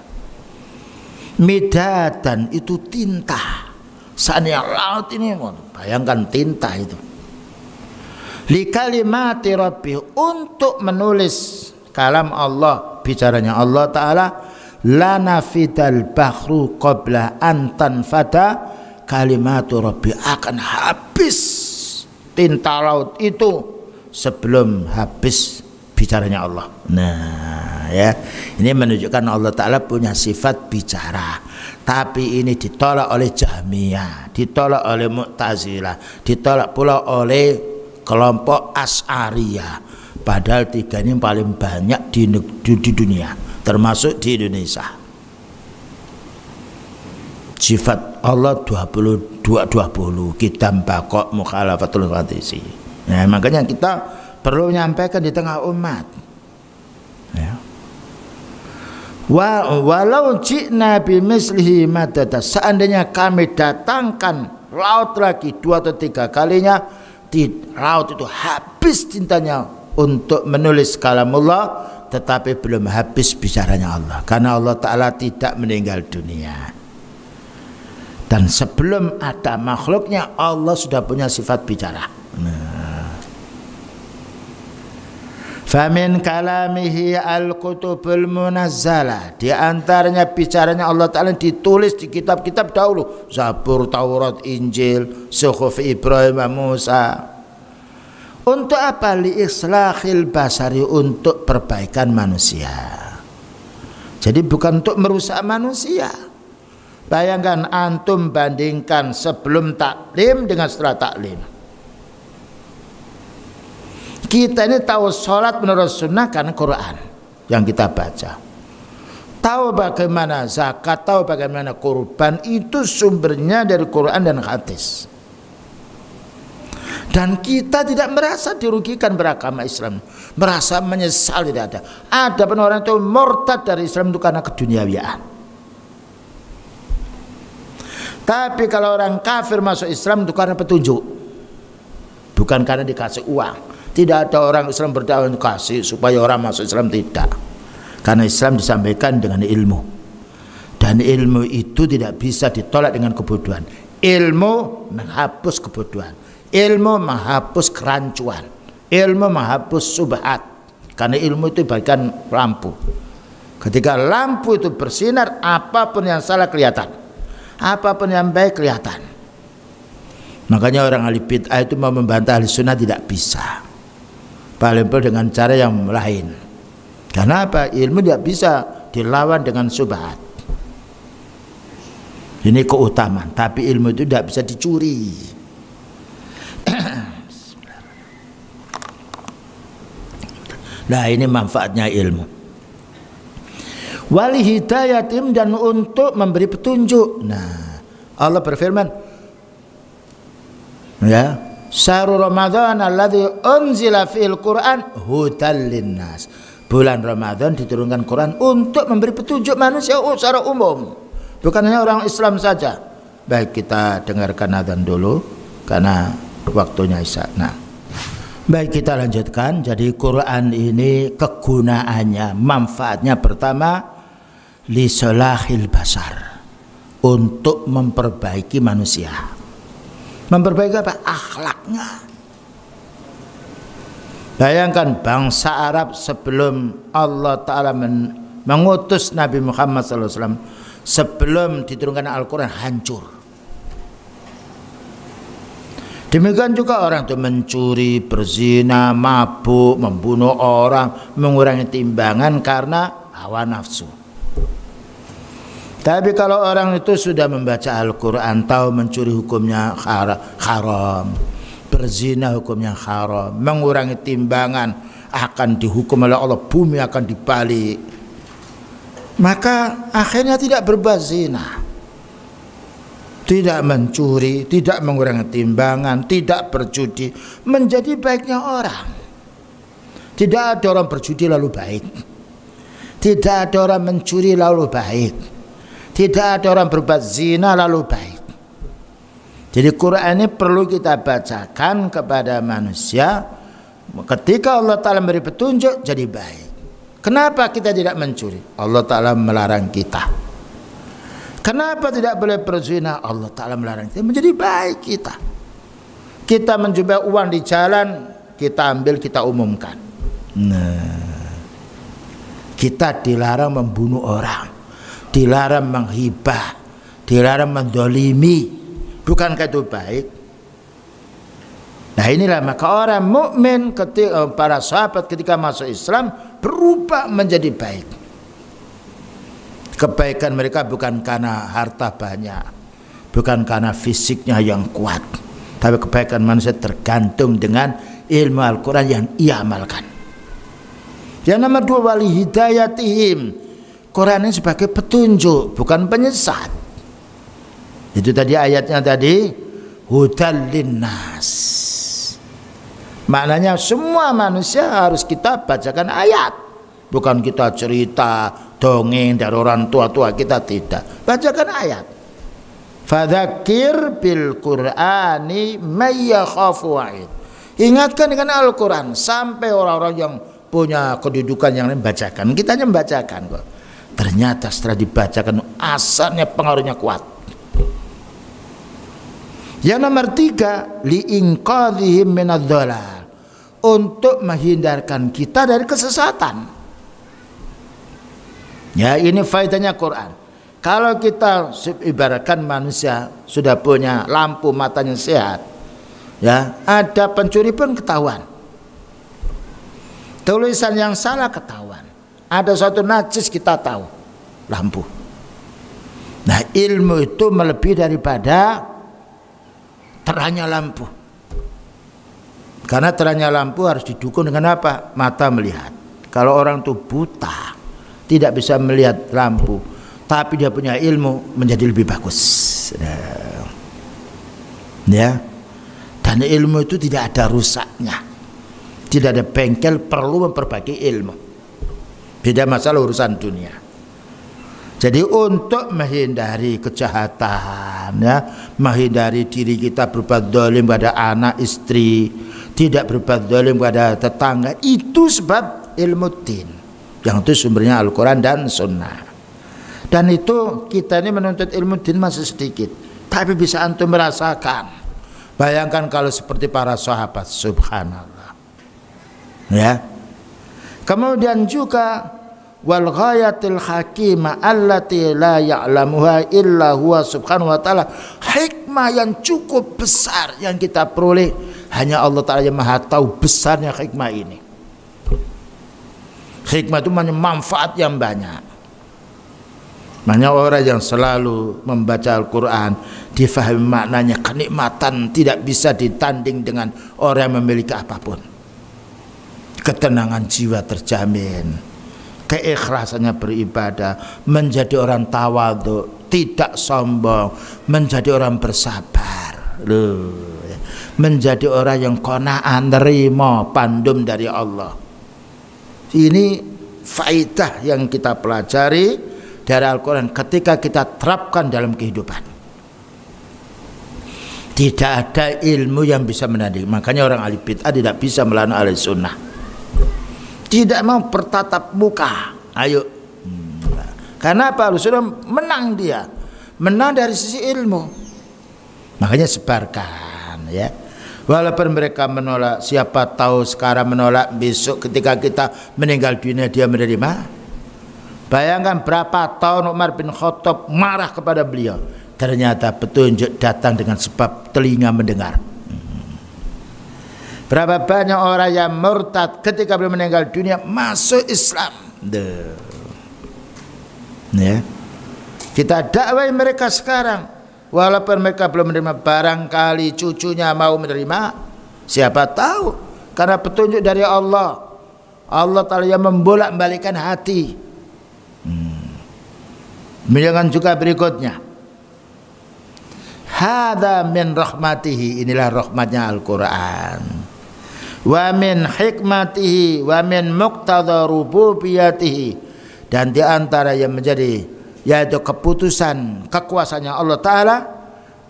Midatan itu tinta. Seandainya laut ini, bayangkan tinta itu. Li kalimati rabbi, untuk menulis kalam Allah, bicaranya Allah Ta'ala, lanafidal bahru qabla an tanfada kalimatu rabbi, akan habis tinta laut itu sebelum habis bicaranya Allah. Nah, ya, ini menunjukkan Allah Ta'ala punya sifat bicara. Tapi ini ditolak oleh Jahmiyah, ditolak oleh Mu'tazilah, ditolak pula oleh kelompok Asy'ariyah. Padahal tiga ini paling banyak di dunia, termasuk di Indonesia. Sifat Allah 20 kitab bakok mukhalafatul qadisi. Nah, makanya kita perlu menyampaikan di tengah umat. Ya. Walau ji'na bimislihi madada, seandainya kami datangkan laut lagi 2 atau 3 kalinya, di laut itu habis tintanya untuk menulis kalamullah, tetapi belum habis bicaranya Allah. Karena Allah Ta'ala tidak meninggal dunia. Dan sebelum ada makhluknya, Allah sudah punya sifat bicara. Famin kalamihi al-kutubul munazzalah, di antaranya bicaranya Allah Ta'ala ditulis di kitab-kitab dahulu, Zabur, Taurat, Injil, Suhuf Ibrahim, Musa. Untuk apa? Li islahil basari, untuk perbaikan manusia. Jadi bukan untuk merusak manusia. Bayangkan antum bandingkan sebelum taklim dengan setelah taklim. Kita ini tahu sholat menurut sunnah karena Quran yang kita baca. tahu bagaimana zakat, tahu bagaimana kurban, itu sumbernya dari Quran dan hadis. Dan kita tidak merasa dirugikan beragama Islam, merasa menyesal, tidak ada. Ada pun orang itu murtad dari Islam itu karena keduniawian. Tapi kalau orang kafir masuk Islam itu karena petunjuk, bukan karena dikasih uang. Tidak ada orang Islam berdakwah kasih supaya orang masuk Islam, tidak. Karena Islam disampaikan dengan ilmu, dan ilmu itu tidak bisa ditolak dengan kebodohan. Ilmu menghapus kebodohan, ilmu menghapus kerancuan, ilmu menghapus subhat. Karena ilmu itu bagaikan lampu. Ketika lampu itu bersinar, apapun yang salah kelihatan, apapun yang baik kelihatan. Makanya orang ahli bid'ah itu mau membantah ahli sunnah tidak bisa, paling dengan cara yang lain. Karena apa? Ilmu tidak bisa dilawan dengan subhat. Ini keutamaan. Tapi ilmu itu tidak bisa dicuri. Nah, ini manfaatnya ilmu. Wali hidayatim, dan untuk memberi petunjuk. Nah, Allah berfirman, ya, syahrul Ramadan alladzi unzila fil Qur'an hudal linnas. Bulan Ramadan diturunkan Quran untuk memberi petunjuk manusia secara umum, bukan hanya orang Islam saja. Baik, kita dengarkan adzan dulu karena waktunya Isya. Nah, baik, kita lanjutkan. Jadi Quran ini kegunaannya, manfaatnya pertama li salahil basar, untuk memperbaiki manusia. Memperbaiki apa? Akhlaknya. Bayangkan bangsa Arab sebelum Allah Ta'ala mengutus Nabi Muhammad SAW, sebelum diturunkan Al-Quran, hancur. Demikian juga orang itu mencuri, berzina, mabuk, membunuh orang, mengurangi timbangan karena hawa nafsu. Tapi kalau orang itu sudah membaca Al-Quran, tahu mencuri hukumnya haram, berzina hukumnya haram, mengurangi timbangan akan dihukum oleh Allah, bumi akan dibalik, maka akhirnya tidak berbuat zina, tidak mencuri, tidak mengurangi timbangan, tidak berjudi, menjadi baiknya orang. Tidak ada orang berjudi lalu baik, tidak ada orang mencuri lalu baik, tidak ada orang berbuat zina lalu baik. Jadi Quran ini perlu kita bacakan kepada manusia. Ketika Allah Ta'ala memberi petunjuk, jadi baik. Kenapa kita tidak mencuri? Allah Ta'ala melarang kita. Kenapa tidak boleh berzina? Allah Ta'ala melarang kita. Menjadi baik kita. Kita menjumpai uang di jalan, kita ambil, kita umumkan. Nah, kita dilarang membunuh orang, dilarang menghibah, dilarang mendolimi. Bukankah itu baik? Nah, inilah maka orang mukmin ketika para sahabat ketika masuk Islam berubah menjadi baik. Kebaikan mereka bukan karena harta banyak, bukan karena fisiknya yang kuat, tapi kebaikan manusia tergantung dengan ilmu Al-Quran yang ia amalkan. Yang nomor dua, wali hidayatihim. Quran ini sebagai petunjuk, bukan penyesat. Itu tadi ayatnya tadi, hudal linnas. Maknanya semua manusia harus kita bacakan ayat, bukan kita cerita dongeng dari orang tua-tua kita, tidak. Bacakan ayat. Fadzakir bil Qur'ani may yakhafu wa'id. Ingatkan dengan Al-Quran sampai orang-orang yang punya kedudukan yang lain bacakan. Kita hanya membacakan kok. Ternyata setelah dibacakan asalnya pengaruhnya kuat. Yang nomor tiga, li'inqadhihim minadh-dhalal, untuk menghindarkan kita dari kesesatan. Ya, ini faedahnya Quran. Kalau kita ibaratkan manusia sudah punya lampu matanya sehat, ya, ada pencuri pun ketahuan, tulisan yang salah ketahuan, ada suatu najis kita tahu, lampu. Nah, ilmu itu melebihi daripada terangnya lampu. Karena terangnya lampu harus didukung dengan apa? Mata melihat. Kalau orang itu buta, tidak bisa melihat lampu, tapi dia punya ilmu, menjadi lebih bagus. Nah, ya. Dan ilmu itu tidak ada rusaknya, tidak ada bengkel, perlu memperbaiki ilmu. Beda masalah urusan dunia. Jadi untuk menghindari kejahatan, ya, menghindari diri kita berbuat zalim pada anak istri, tidak berbuat zalim pada tetangga, itu sebab ilmu din, yang itu sumbernya Al-Quran dan Sunnah. Dan itu kita ini menuntut ilmu din masih sedikit, tapi bisa antum merasakan. Bayangkan kalau seperti para sahabat, subhanallah. Ya. Kemudian juga wal ghayatil hakimah allati la ya'lamuha illa huwa subhanahu wa ta'ala, hikmah yang cukup besar yang kita peroleh hanya Allah Ta'ala yang maha tahu besarnya hikmah ini. Hikmah itu manfaat yang banyak. Makanya orang yang selalu membaca Al-Quran, difahami maknanya, kenikmatan tidak bisa ditanding dengan orang yang memiliki apapun. Ketenangan jiwa terjamin, keikhlasannya beribadah, menjadi orang tawadhu, tidak sombong, menjadi orang bersabar, menjadi orang yang qanaah, nerima pandum dari Allah. Ini faidah yang kita pelajari dari Al-Quran ketika kita terapkan dalam kehidupan. Tidak ada ilmu yang bisa menanding. Makanya orang ahli bid'ah tidak bisa melawan ahli sunnah. Tidak mau bertatap muka. Ayo. Karena apa? Ahli sunnah menang dia. Menang dari sisi ilmu. Makanya sebarkan, ya. Walaupun mereka menolak, siapa tahu sekarang menolak, besok ketika kita meninggal dunia dia menerima. Bayangkan berapa tahun Umar bin Khattab marah kepada beliau, ternyata petunjuk datang dengan sebab telinga mendengar. Berapa banyak orang yang murtad ketika beliau meninggal dunia masuk Islam. Ya. Kita dakwai mereka sekarang, walaupun mereka belum menerima, barangkali cucunya mau menerima, siapa tahu, karena petunjuk dari Allah. Allah Ta'ala yang membolak-balikkan hati. Jangan juga berikutnya, hadza min rahmatihi, inilah rahmatnya Al-Quran, wa min hikmatihi wa min muqtada rububiyatihi, dan di antara yang menjadi yaitu keputusan kekuasaannya Allah Ta'ala,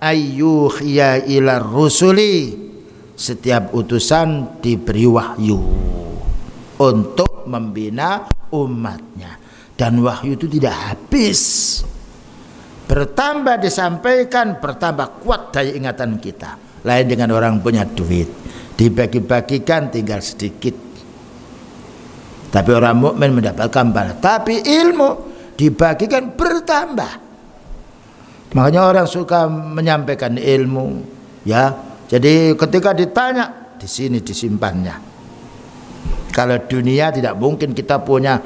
ayyuhiya ila rusuli, setiap utusan diberi wahyu untuk membina umatnya. Dan wahyu itu tidak habis, bertambah disampaikan, bertambah kuat daya ingatan kita. Lain dengan orang punya duit, dibagi-bagikan tinggal sedikit, tapi orang mukmin mendapatkan banyak. Tapi ilmu dibagikan bertambah. Makanya orang suka menyampaikan ilmu, ya. Jadi ketika ditanya, di sini disimpannya. Kalau dunia tidak mungkin kita punya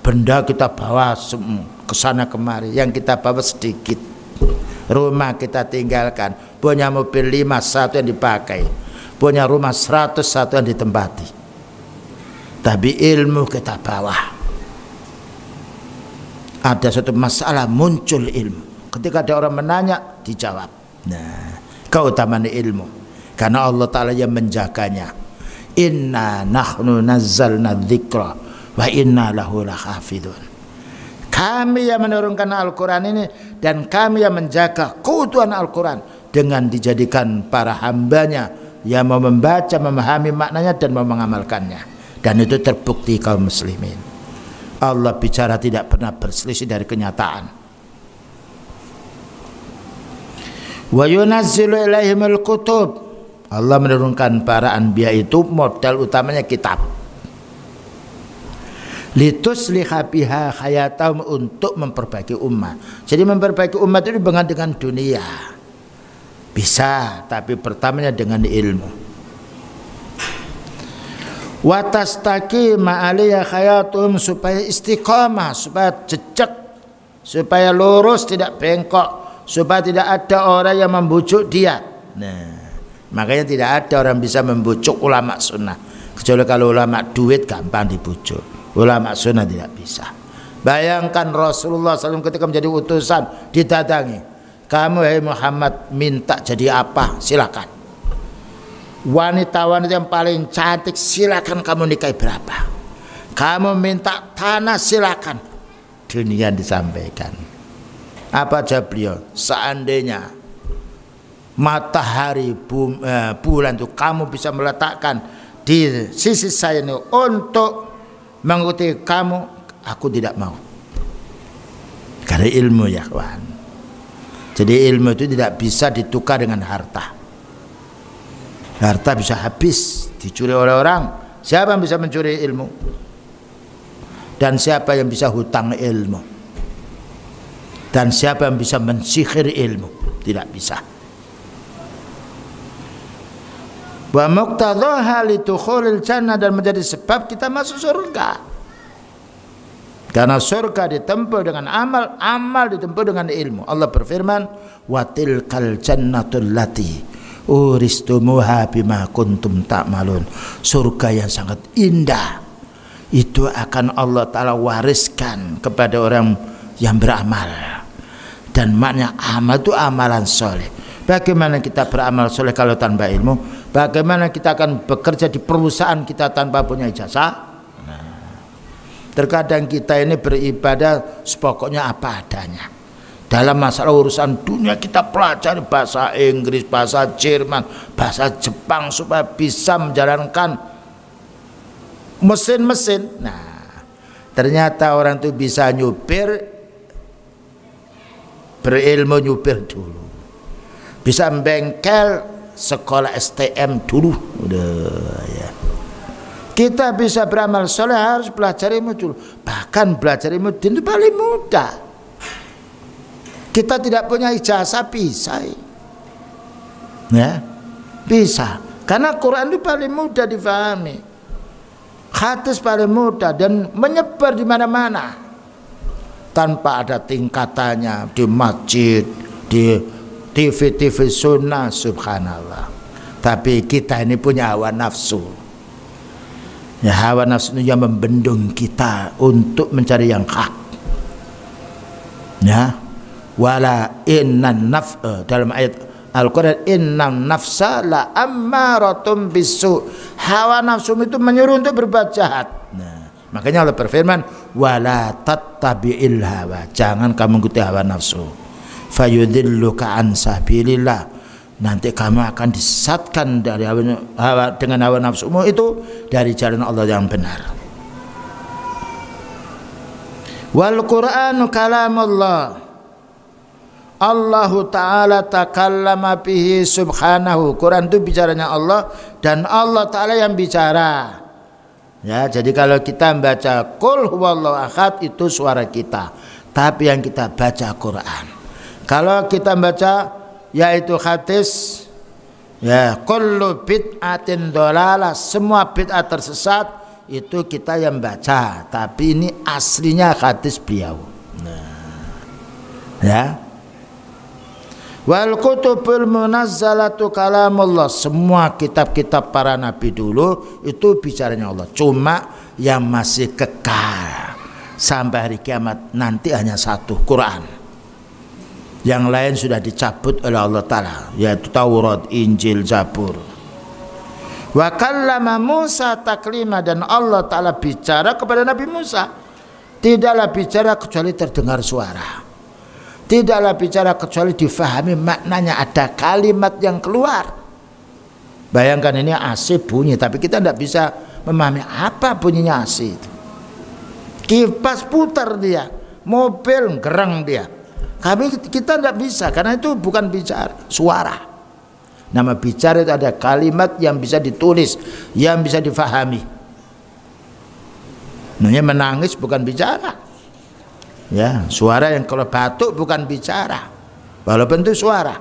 benda kita bawa ke sana kemari, yang kita bawa sedikit. Rumah kita tinggalkan, punya mobil 5 satu yang dipakai, punya rumah 100 satu yang ditempati. Tapi ilmu kita bawa. Ada satu masalah muncul ilmu, ketika ada orang menanya dijawab. Nah, keutamaan ilmu karena Allah Ta'ala yang menjaganya. Inna nahnu nazzalna dzikra wa inna lahu lahafidun. Kami yang menurunkan Al-Quran ini, dan kami yang menjaga keutuhan Al-Quran dengan dijadikan para hambanya yang mau membaca, memahami maknanya dan mau mengamalkannya. Dan itu terbukti kaum muslimin. Allah bicara tidak pernah berselisih dari kenyataan. Wa yunazzilu ilaihimul kutub, Allah menurunkan para anbiya itu modal utamanya kitab. Litusliha biha hayatahum, untuk memperbaiki umat. Jadi memperbaiki umat itu bukan dengan dunia, bisa, tapi pertamanya dengan ilmu. Watastaqima alaiha hayatuhum, supaya istiqamah, supaya jejak, supaya lurus, tidak bengkok, supaya tidak ada orang yang membujuk dia. Nah, makanya tidak ada orang bisa membujuk ulama sunnah, kecuali kalau ulama duit gampang dibujuk. Ulama sunnah tidak bisa. Bayangkan Rasulullah SAW ketika menjadi utusan didatangi, kamu hai Muhammad minta jadi apa? Silakan. Wanita-wanita yang paling cantik silakan kamu nikahi berapa? Kamu minta tanah silakan. Dunia disampaikan. Apa jawab beliau? Seandainya matahari bulan itu kamu bisa meletakkan di sisi saya ini untuk mengikuti kamu, aku tidak mau. Karena ilmu ya kawan. Jadi ilmu itu tidak bisa ditukar dengan harta. Harta bisa habis, dicuri oleh orang. Siapa yang bisa mencuri ilmu? Dan siapa yang bisa hutang ilmu? Dan siapa yang bisa mensihir ilmu? Tidak bisa. Wa muqtadhaha lidukhulil jannah, dan menjadi sebab kita masuk surga. Karena surga ditempuh dengan amal, amal ditempuh dengan ilmu. Allah berfirman, wa tilkal jannatul lati uristumuha bima kuntum ta'malun. Surga yang sangat indah itu akan Allah Ta'ala wariskan kepada orang yang beramal. Dan makna amal itu amalan soleh. Bagaimana kita beramal soleh kalau tanpa ilmu? Bagaimana kita akan bekerja di perusahaan kita tanpa punya ijazah? Terkadang kita ini beribadah sepokoknya apa adanya. Dalam masalah urusan dunia kita pelajari bahasa Inggris, bahasa Jerman, bahasa Jepang supaya bisa menjalankan mesin-mesin. Nah, ternyata orang itu bisa nyupir, berilmu nyupir dulu. Bisa bengkel, sekolah STM dulu. Udah ya. Kita bisa beramal soleh harus belajar ilmu dulu. Bahkan belajar ilmu itu paling mudah. Kita tidak punya ijazah bisa, ya bisa. Karena Quran itu paling mudah difahami, hadis paling mudah dan menyebar di mana-mana tanpa ada tingkatannya di masjid, di TV sunnah, subhanallah. Tapi kita ini punya hawa nafsu. Ya, hawa nafsu yang membendung kita untuk mencari yang hak. Ya. Wala innan dalam ayat Al-Quran, innan nafsa la ammaratum bisu. Hawa nafsu itu menyuruh untuk berbuat jahat. Nah, makanya Allah berfirman, wala tattabi'il hawa. Jangan kamu ikuti hawa nafsu. Fayudilluka an sabilillah. Nanti kamu akan disesatkan dari dengan hawa nafsumu itu dari jalan Allah yang benar. Wal Qur'anu kalamullah. Allah Ta'ala takallama bihi subhanahu. Quran itu bicaranya Allah dan Allah Ta'ala yang bicara. Ya, jadi kalau kita membaca Qul huwallahu ahad itu suara kita, tapi yang kita baca Quran. Kalau kita baca yaitu hadis, ya kullu bid'atin dhalalah, semua bid'ah tersesat, itu kita yang baca, tapi ini aslinya hadis beliau. Nah, ya. Wal kutubul munazzalatu kalamullah. Semua kitab-kitab para nabi dulu itu bicaranya Allah. Cuma yang masih kekal sampai hari kiamat nanti hanya satu, Quran. Yang lain sudah dicabut oleh Allah Ta'ala, yaitu Taurat, Injil, Zabur. Wa kallama Musa taklima, dan Allah Ta'ala bicara kepada Nabi Musa. Tidaklah bicara kecuali terdengar suara. Tidaklah bicara kecuali difahami maknanya, ada kalimat yang keluar. Bayangkan ini AC bunyi, tapi kita tidak bisa memahami apa bunyinya AC itu. Kipas putar dia, mobil gereng dia. Kita tidak bisa, karena itu bukan bicara, suara. Nama bicara itu ada kalimat yang bisa ditulis, yang bisa difahami. Namanya menangis bukan bicara. Ya, suara yang kalau batuk bukan bicara, walaupun itu suara.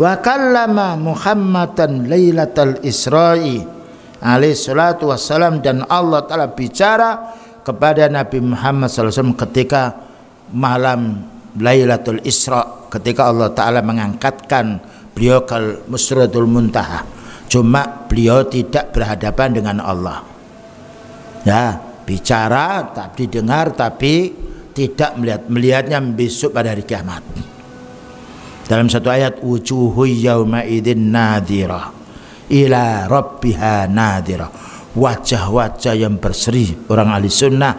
Wa kallama Muhammadan lailatal Isra'i alaihi salatu wassalam, dan Allah Ta'ala bicara kepada Nabi Muhammad SAW ketika malam Lailatul Isra, ketika Allah Ta'ala mengangkatkan beliau ke Musratul Muntaha. Cuma beliau tidak berhadapan dengan Allah. Ya, bicara tapi didengar tapi tidak melihatnya besok pada hari kiamat. Dalam satu ayat, wujuhu yauma idzin nadhirah ila rabbiha nadhirah, wajah-wajah yang berseri orang ahli sunnah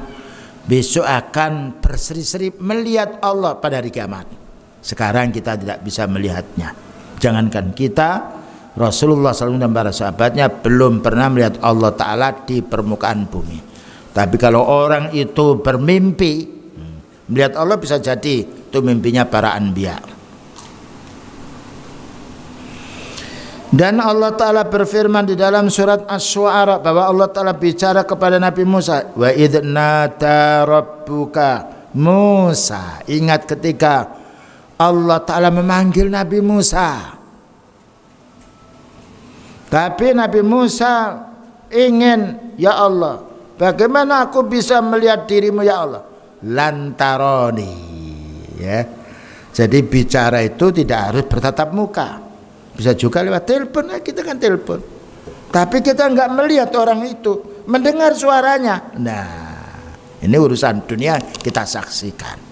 besok akan berseri-seri melihat Allah pada hari kiamat. Sekarang kita tidak bisa melihatnya. Jangankan kita, Rasulullah SAW dan para sahabatnya belum pernah melihat Allah Ta'ala di permukaan bumi. Tapi kalau orang itu bermimpi melihat Allah, bisa jadi itu mimpinya para anbiya. Dan Allah Ta'ala berfirman di dalam surat Asy-Syu'ara bahwa Allah Ta'ala bicara kepada Nabi Musa, wa idz nada rabbuka Musa. Ingat ketika Allah Ta'ala memanggil Nabi Musa, tapi Nabi Musa ingin, ya Allah, bagaimana aku bisa melihat dirimu ya Allah? Lantaroni, ya. Jadi bicara itu tidak harus bertatap muka, bisa juga lewat telepon. Kita kan telepon, tapi kita nggak melihat orang itu, mendengar suaranya. Nah, ini urusan dunia kita saksikan.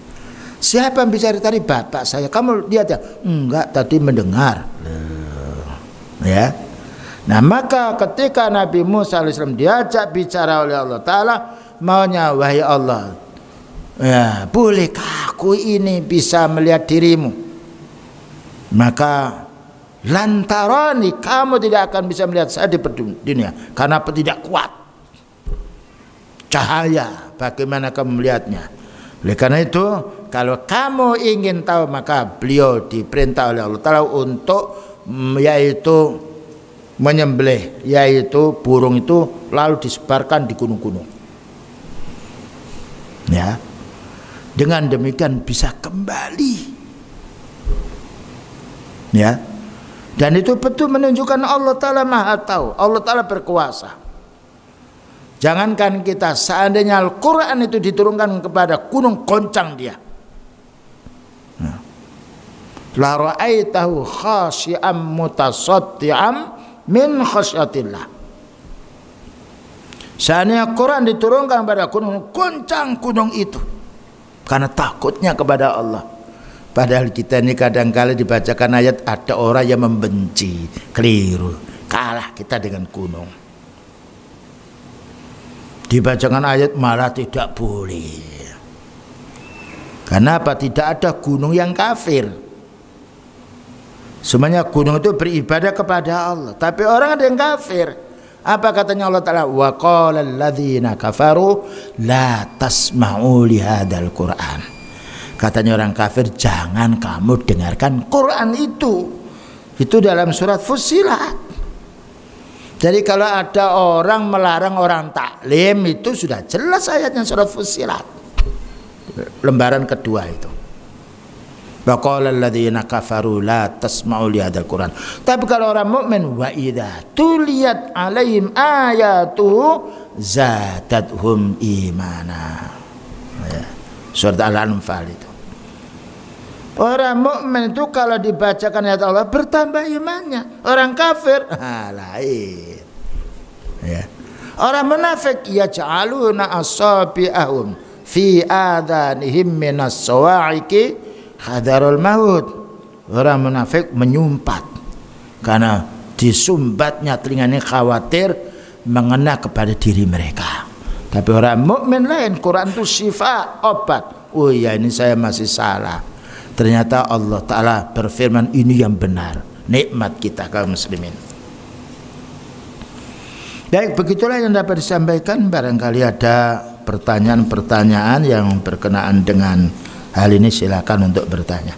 Siapa yang bicara tadi? Bapak saya. Kamu lihat ya? Enggak, tadi mendengar. Ya. Nah, maka ketika Nabi Musa AS diajak bicara oleh Allah Ta'ala, maunya, wahai Allah, ya, bolehkah aku ini bisa melihat dirimu? Maka lantarani, kamu tidak akan bisa melihat saya di dunia karena tidak kuat cahaya. Bagaimana kamu melihatnya? Oleh karena itu, kalau kamu ingin tahu, maka beliau diperintah oleh Allah Ta'ala untuk yaitu menyembelih, yaitu burung itu lalu disebarkan di gunung-gunung. Ya, dengan demikian bisa kembali. Ya, dan itu betul menunjukkan Allah Ta'ala Maha Tahu, Allah Ta'ala berkuasa. Jangankan kita, seandainya Al-Quran itu diturunkan kepada gunung, goncang dia. La ra'aitahu khasyi'am mutasaddi'am min khasyatillah. Seandainya Quran diturunkan pada gunung, goncang gunung itu karena takutnya kepada Allah. Padahal kita ini kadang-kala dibacakan ayat, ada orang yang membenci, keliru, kalah kita dengan gunung. Dibacakan ayat malah tidak boleh. Kenapa? Tidak ada gunung yang kafir. Semuanya gunung itu beribadah kepada Allah. Tapi orang ada yang kafir. Apa katanya Allah Ta'ala? Wa qala alladzina kafaru la tasma'u li hadzal Qur'an. Katanya orang kafir, jangan kamu dengarkan Quran itu. Itu dalam surat Fussilat. Jadi kalau ada orang melarang orang taklim, itu sudah jelas ayatnya surat Fussilat. Lembaran kedua itu. Wa qala alladzina kafaru la tasma'u li hadzal Qur'an. Tapi kalau orang mukmin, wa idza tuliyat alaihim ayatuhu zadatuhum imana. Ya. Surat Al-Anfal itu. Orang mukmin itu kalau dibacakan ayat Allah bertambah imannya. Orang kafir lain. Ya. Orang munafik yaj'aluna asabi'ahum fi adanihim minas sawa'iqi hadarul maut. Orang munafik menyumpat karena disumbatnya telinganya khawatir mengena kepada diri mereka. Tapi orang mukmin lain, Quran itu syifa, obat. Oh ya, ini saya masih salah. Ternyata Allah Ta'ala berfirman, ini yang benar. Nikmat kita kaum muslimin. Baik, begitulah yang dapat disampaikan. Barangkali ada pertanyaan-pertanyaan yang berkenaan dengan hal ini, silakan untuk bertanya.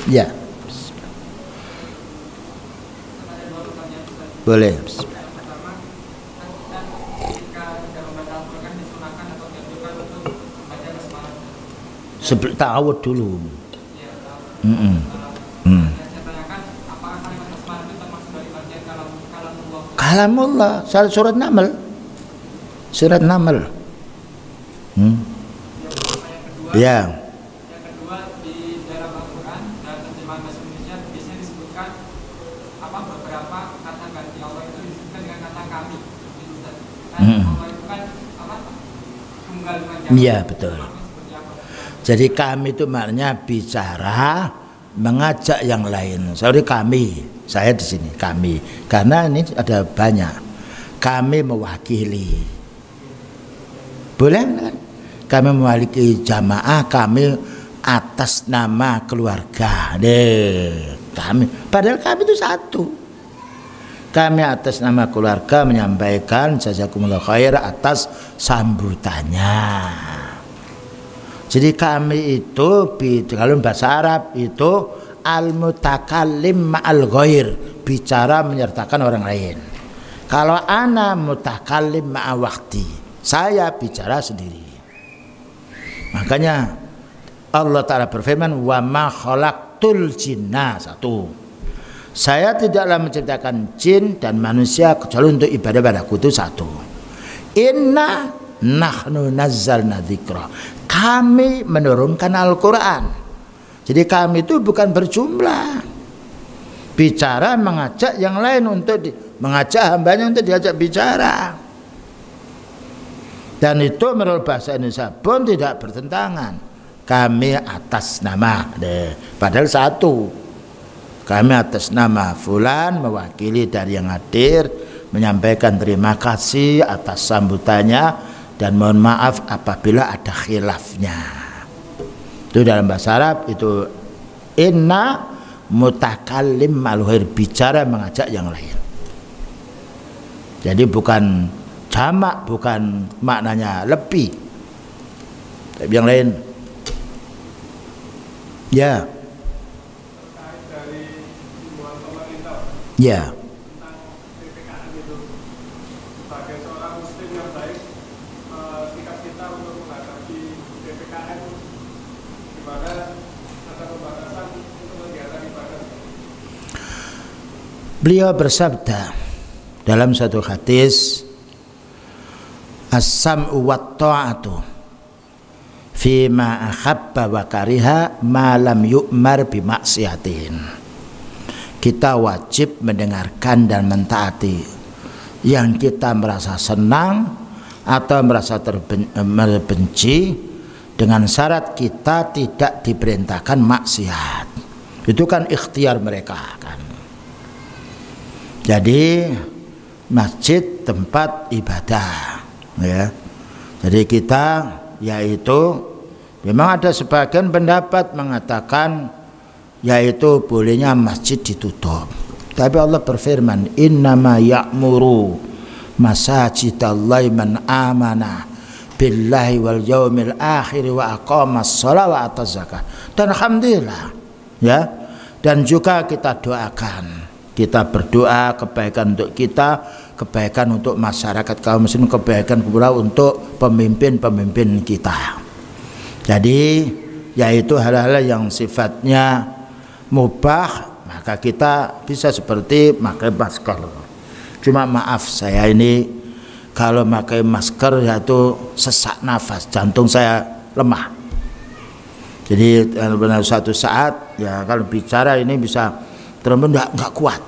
Ya, boleh. Ta'awud dulu. Kalamullah, surat Naml. Surat Naml. Ya.
Yang kedua, di dalam Al-Quran dan terjemahan bahasa Indonesia biasanya disebutkan beberapa beberapa kata ganti Allah itu disebutkan dengan kata kami. Kan Allah itu kan apa? Tunggal dengan jamak.
Iya, betul. Jadi kami itu maknanya bicara, mengajak yang lain. Sorry kami, saya di sini kami. Karena ini ada banyak. Kami mewakili. Boleh kan? Kami mewakili jamaah, kami atas nama keluarga. Kami. Padahal kami itu satu. Kami atas nama keluarga menyampaikan jazakumullah khair atas sambutannya. Jadi kami itu kalau bahasa Arab itu al-mutakallim ma'al ghair, bicara menyertakan orang lain. Kalau ana mutakallim ma'a waqti, saya bicara sendiri. Makanya Allah Ta'ala berfirman wa ma khalaqtul jinna, satu. Saya tidaklah menciptakan jin dan manusia kecuali untuk ibadah padaku, itu satu. Inna nahnu nazzalna dzikra. Kami menurunkan Al-Quran. Jadi kami itu bukan berjumlah. Bicara mengajak yang lain untuk mengajak hambanya untuk diajak bicara. Dan itu menurut bahasa Indonesia pun tidak bertentangan. Kami atas nama, padahal satu. Kami atas nama fulan mewakili dari yang hadir menyampaikan terima kasih atas sambutannya dan mohon maaf apabila ada khilafnya. Itu dalam bahasa Arab itu inna mutakallim malhir, bicara mengajak yang lain. Jadi bukan jamak, bukan maknanya lebih. Tapi yang lain. Ya. Ya. Beliau bersabda dalam satu hadis, as-sam'u wat ta'atu fi ma ahabba wa kariha ma lam yu'mar bi maksiatin. Kita wajib mendengarkan dan mentaati yang kita merasa senang atau merasa terbenci dengan syarat kita tidak diperintahkan maksiat. Itu kan ikhtiar mereka kan. Jadi masjid tempat ibadah, ya. Jadi kita yaitu memang ada sebagian pendapat mengatakan yaitu bolehnya masjid ditutup. Tapi Allah berfirman, innama ya'muru masajidallahi man amana billahi wal yaumil akhir wa aqamas shalah wa ataz zakah. Dan alhamdulillah, ya. Dan juga kita doakan. Kita berdoa kebaikan untuk kita, kebaikan untuk masyarakat kaum muslim, kebaikan pula untuk pemimpin-pemimpin kita. Jadi yaitu hal-hal yang sifatnya mubah, maka kita bisa seperti pakai masker. Cuma maaf saya ini kalau pakai masker yaitu sesak nafas, jantung saya lemah. Jadi benar suatu saat ya kalau bicara ini bisa terus nggak kuat.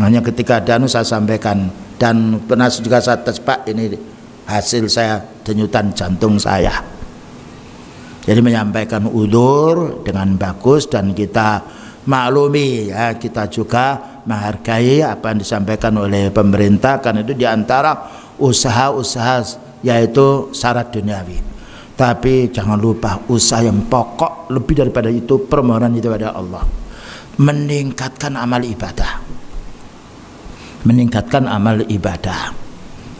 Hanya ketika ada saya sampaikan dan pernah juga saya tes, Pak, ini hasil saya denyutan jantung saya. Jadi menyampaikan udzur dengan bagus dan kita maklumi ya, kita juga menghargai apa yang disampaikan oleh pemerintah karena itu diantara usaha-usaha yaitu syarat duniawi. Tapi jangan lupa usaha yang pokok lebih daripada itu permohonan itu kepada Allah. Meningkatkan amal ibadah, meningkatkan amal ibadah,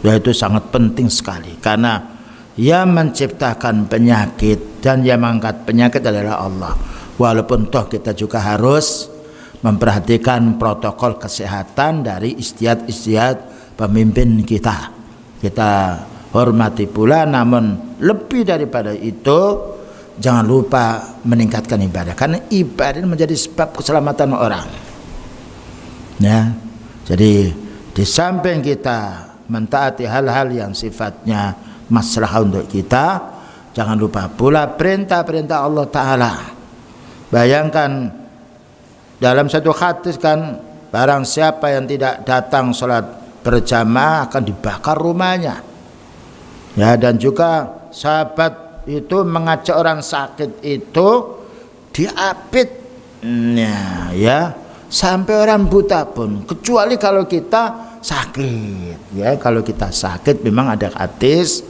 yaitu sangat penting sekali karena yang menciptakan penyakit dan yang mengangkat penyakit adalah Allah. Walaupun toh kita juga harus memperhatikan protokol kesehatan dari istiad-istiad pemimpin kita, kita hormati pula, namun lebih daripada itu jangan lupa meningkatkan ibadah karena ibadah menjadi sebab keselamatan orang. Ya, jadi di samping kita mentaati hal-hal yang sifatnya maslahat untuk kita, jangan lupa pula perintah-perintah Allah Ta'ala. Bayangkan dalam satu hadis kan barang siapa yang tidak datang sholat berjamaah akan dibakar rumahnya. Ya, dan juga sahabat itu mengajak orang sakit itu diapit, ya sampai orang buta pun, kecuali kalau kita sakit. Ya, kalau kita sakit memang ada hadis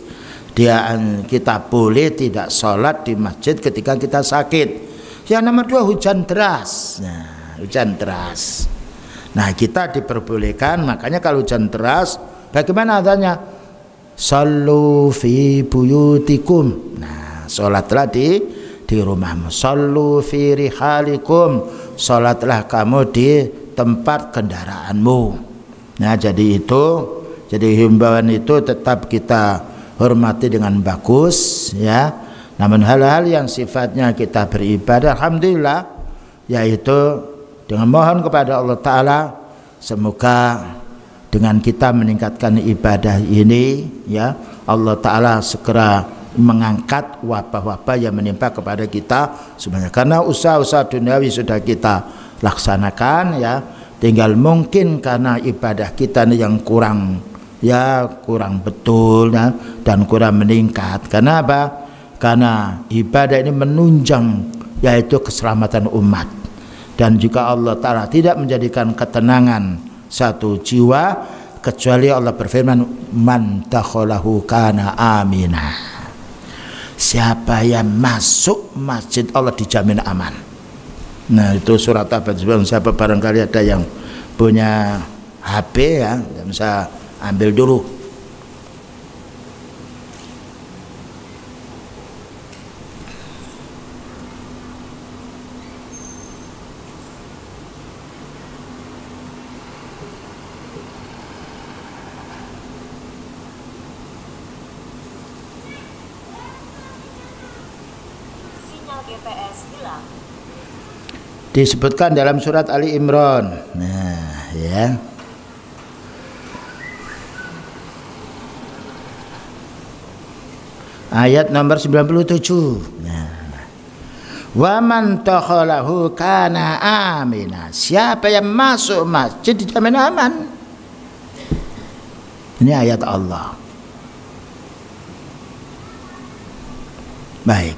kita boleh tidak sholat di masjid ketika kita sakit. Yang nomor 2 hujan deras. Nah, hujan deras. Nah, kita diperbolehkan, makanya kalau hujan deras bagaimana adanya? Sallu fi buyutikum. Nah, sholatlah di rumahmu. Sallu fi rihalikum. Sholatlah kamu di tempat kendaraanmu. Nah, jadi himbauan itu tetap kita hormati dengan bagus, ya. Namun hal-hal yang sifatnya kita beribadah, alhamdulillah, yaitu dengan mohon kepada Allah Ta'ala, semoga dengan kita meningkatkan ibadah ini, ya, Allah Ta'ala segera mengangkat wabah-wabah yang menimpa kepada kita semuanya. Karena usaha-usaha duniawi sudah kita laksanakan, ya, tinggal mungkin karena ibadah kita yang kurang betul, ya, dan kurang meningkat. Karena apa? Karena ibadah ini menunjang yaitu keselamatan umat, dan juga Allah Ta'ala tidak menjadikan ketenangan satu jiwa kecuali Allah berfirman, man dakhalahu kana amina. Siapa yang masuk masjid Allah dijamin aman. Nah, itu surat apa? Siapa barangkali ada yang punya HP, ya, bisa ambil dulu.
GPS hilang.
Disebutkan dalam surat Ali Imran. Nah, ya. Ayat nomor 97. Nah. Wa man takhalahu kana amina. Siapa yang masuk masjid dijamin aman. Ini ayat Allah. Baik.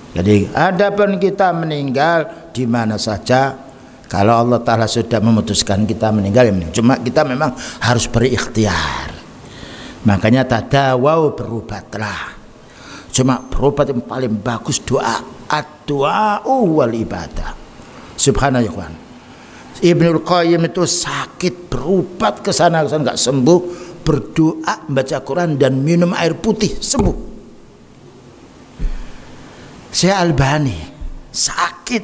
Jadi adapun kita meninggal di mana saja, kalau Allah Ta'ala sudah memutuskan kita meninggal, ya meninggal. Cuma kita memang harus berikhtiar. Makanya tadawau, berobatlah. Cuma berobat yang paling bagus doa. Ad-du'a'u wal ibadah. Subhanallah. Ibnul Qayyim itu sakit, berobat ke sana enggak sembuh, berdoa, baca Quran dan minum air putih, sembuh. Saya Albani sakit,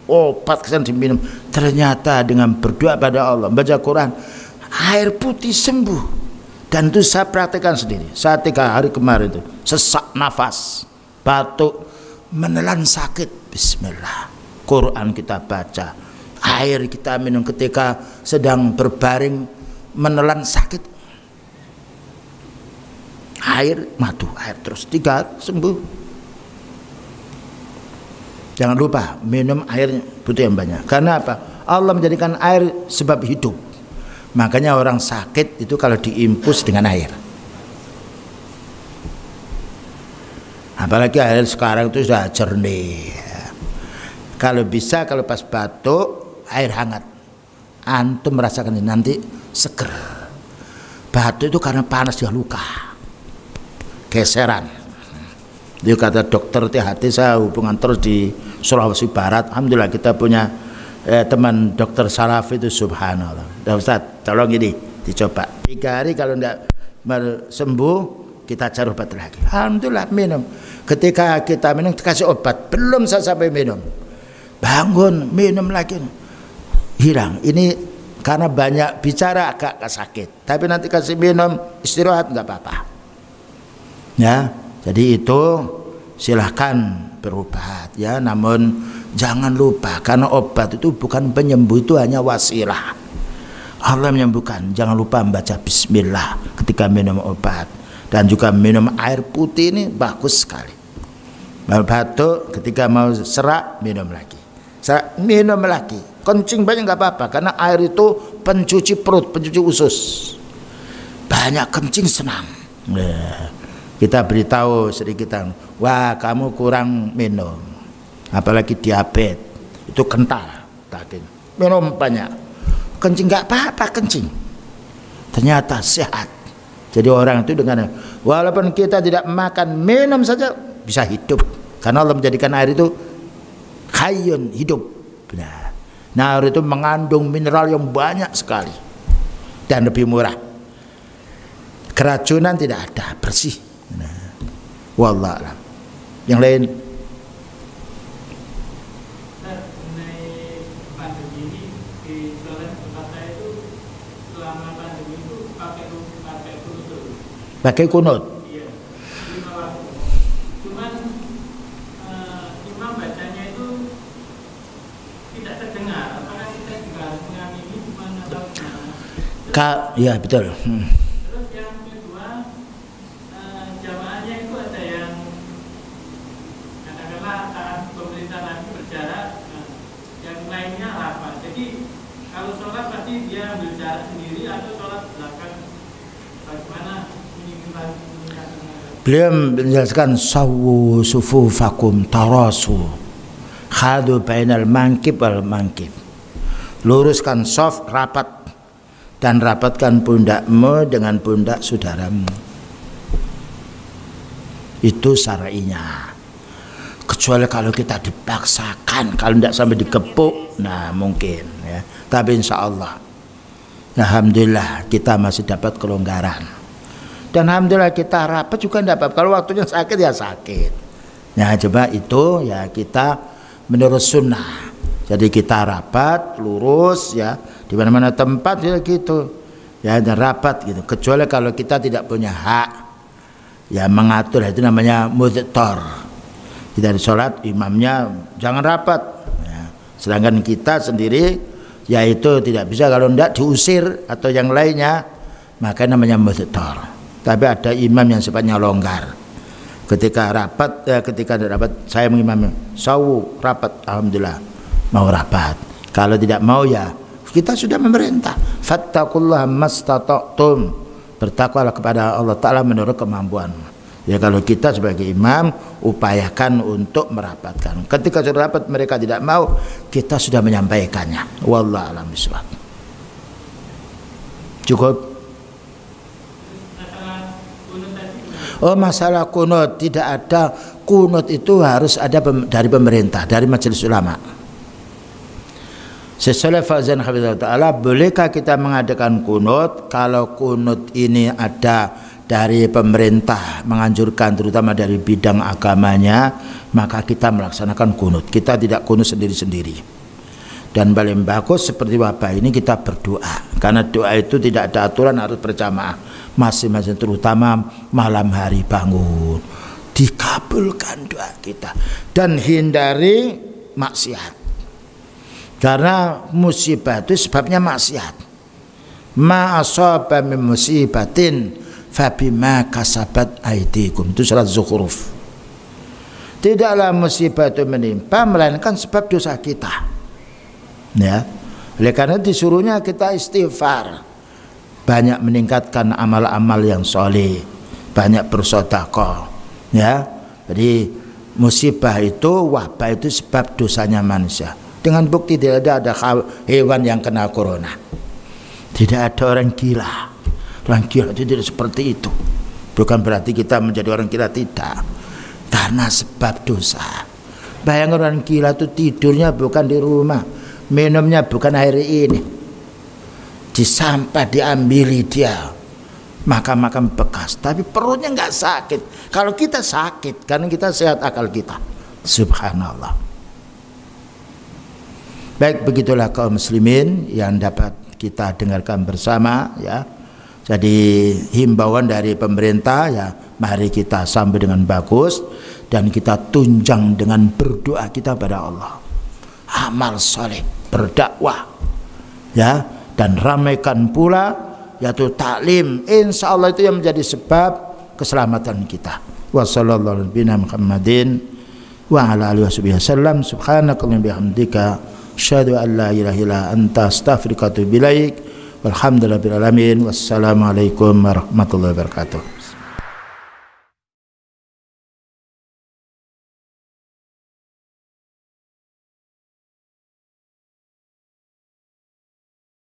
obat kesan diminum, ternyata dengan berdoa pada Allah, baca Quran, air putih sembuh. Dan itu saya praktekkan sendiri. Saat 3 hari kemarin itu sesak nafas, batuk, menelan sakit, bismillah, Quran kita baca, air kita minum ketika sedang berbaring menelan sakit, air madu, air terus 3 hari sembuh. Jangan lupa minum air putih yang banyak. Karena apa? Allah menjadikan air sebab hidup. Makanya orang sakit itu kalau diimpus dengan air. Apalagi air sekarang itu sudah jernih. Kalau bisa, kalau pas batuk, air hangat. Antum merasakan ini, nanti seger. Batuk itu karena panas, dia luka, geseran. Dia kata dokter THT, saya hubungan terus di Sulawesi Barat. Alhamdulillah kita punya teman dokter salaf itu, subhanallah. Dan Ustaz, tolong ini dicoba 3 hari, kalau tidak sembuh kita cari obat lagi. Alhamdulillah minum. Ketika kita minum kasih obat, belum saya sampai minum, bangun minum lagi, hilang. Ini karena banyak bicara agak sakit, tapi nanti kasih minum istirahat nggak apa-apa. Ya, jadi itu silahkan berobat, ya. Namun jangan lupa, karena obat itu bukan penyembuh, itu hanya wasilah. Allah menyembuhkan. Jangan lupa membaca bismillah ketika minum obat. Dan juga minum air putih ini bagus sekali. Mau batuk, ketika mau serak minum lagi, serak minum lagi. kencing banyak nggak apa-apa, karena air itu pencuci perut, pencuci usus. Banyak kencing senang. Nah, kita beritahu sedikit, wah kamu kurang minum, apalagi diabetes itu kental, takin minum banyak. Kencing nggak apa-apa, kencing ternyata sehat. Jadi orang itu dengan walaupun kita tidak makan, minum saja bisa hidup, karena Allah menjadikan air itu hayyun, hidup. Nah, air itu mengandung mineral yang banyak sekali dan lebih murah. Keracunan tidak ada, bersih. Nah, wallah alam. Yang lain? Pakai kunut.
Iya. Cuman imam bacanya itu tidak terdengar. Apakah kita juga harus mengamini gimana atau gimana?
Ya betul.
Terus yang kedua, jamaahnya itu ada yang katakanlah saat pemerintah lagi berjarak, yang lainnya rapat. Jadi kalau sholat pasti dia ambil jarak sendiri atau sholat belakang. Bagaimana?
Beliau menjelaskan sawu sufufakum tarasu khadu bainal mankib wal mankib. Luruskan saf, rapat, dan rapatkan pundakmu dengan pundak saudaramu. Itu syar'inya. Kecuali kalau kita dipaksakan, kalau tidak sampai dikepuk, nah mungkin ya. Tapi insya Allah, alhamdulillah kita masih dapat kelonggaran. Dan alhamdulillah kita rapat juga tidak apa-apa. Kalau waktunya sakit ya sakit. Nah coba itu ya kita menurut sunnah. Jadi kita rapat, lurus ya, di mana-mana tempat ya gitu. Ya dan rapat gitu. Kecuali kalau kita tidak punya hak ya mengatur, itu namanya mudhtar. Kita di sholat imamnya jangan rapat. Ya. Sedangkan kita sendiri yaitu tidak bisa, kalau tidak diusir atau yang lainnya, maka namanya mudhtar. Tapi ada imam yang sifatnya longgar. Ketika rapat, ketika tidak rapat, saya mengimami sawu rapat, alhamdulillah mau rapat. Kalau tidak mau ya kita sudah memerintah. Fattaqullaha mastata'tum. Bertakwalah kepada Allah Ta'ala menurut kemampuan. Ya kalau kita sebagai imam upayakan untuk merapatkan. Ketika sudah rapat mereka tidak mau, kita sudah menyampaikannya. Wallahu a'lam bishawab. Cukup. Oh masalah kunut, tidak ada. Kunut itu harus ada dari pemerintah, dari majelis ulama. Sesuai Fauzan Hafizahullah Ta'ala, bolehkah kita mengadakan kunut? Kalau kunut ini ada dari pemerintah menganjurkan, terutama dari bidang agamanya, maka kita melaksanakan kunut. Kita tidak kunut sendiri-sendiri. Dan paling bagus seperti wabah ini kita berdoa, karena doa itu tidak ada aturan harus berjamaah. Masing-masing, terutama malam hari bangun, dikabulkan doa kita. Dan hindari maksiat, karena musibah itu sebabnya maksiat. Ma asaba min musibatin fabima kasabat aidikum, itu surat Zukhruf. Tidaklah musibah itu menimpa melainkan sebab dosa kita. Ya, oleh karena disuruhnya kita istighfar, banyak meningkatkan amal-amal yang soleh, banyak bersedekah. Ya, jadi musibah itu, wabah itu sebab dosanya manusia. Dengan bukti tidak ada hewan yang kena corona. Tidak ada orang gila. Orang gila itu tidak seperti itu. Bukan berarti kita menjadi orang gila, tidak. Karena sebab dosa. Bayangkan orang gila itu tidurnya bukan di rumah, minumnya bukan air ini, di sampah diambili dia, makam-makam bekas, tapi perutnya nggak sakit. Kalau kita sakit, karena kita sehat akal kita. Subhanallah. Baik, begitulah kaum muslimin yang dapat kita dengarkan bersama ya. Jadi himbauan dari pemerintah ya, mari kita sambut dengan bagus dan kita tunjang dengan berdoa kita pada Allah. Amal soleh, berdakwah ya, dan ramaikan pula yaitu taklim. Insya Allah itu yang menjadi sebab keselamatan kita. Wassallallahu alaihi Muhammadin wa ala alihi wasallam. Subhanakallahumma bihamdika Asyhadu an la ilaha illa anta astaghfiruka wa atubu ilaik. Walhamdulillahirabbil alamin. Wassalamualaikum warahmatullahi wabarakatuh.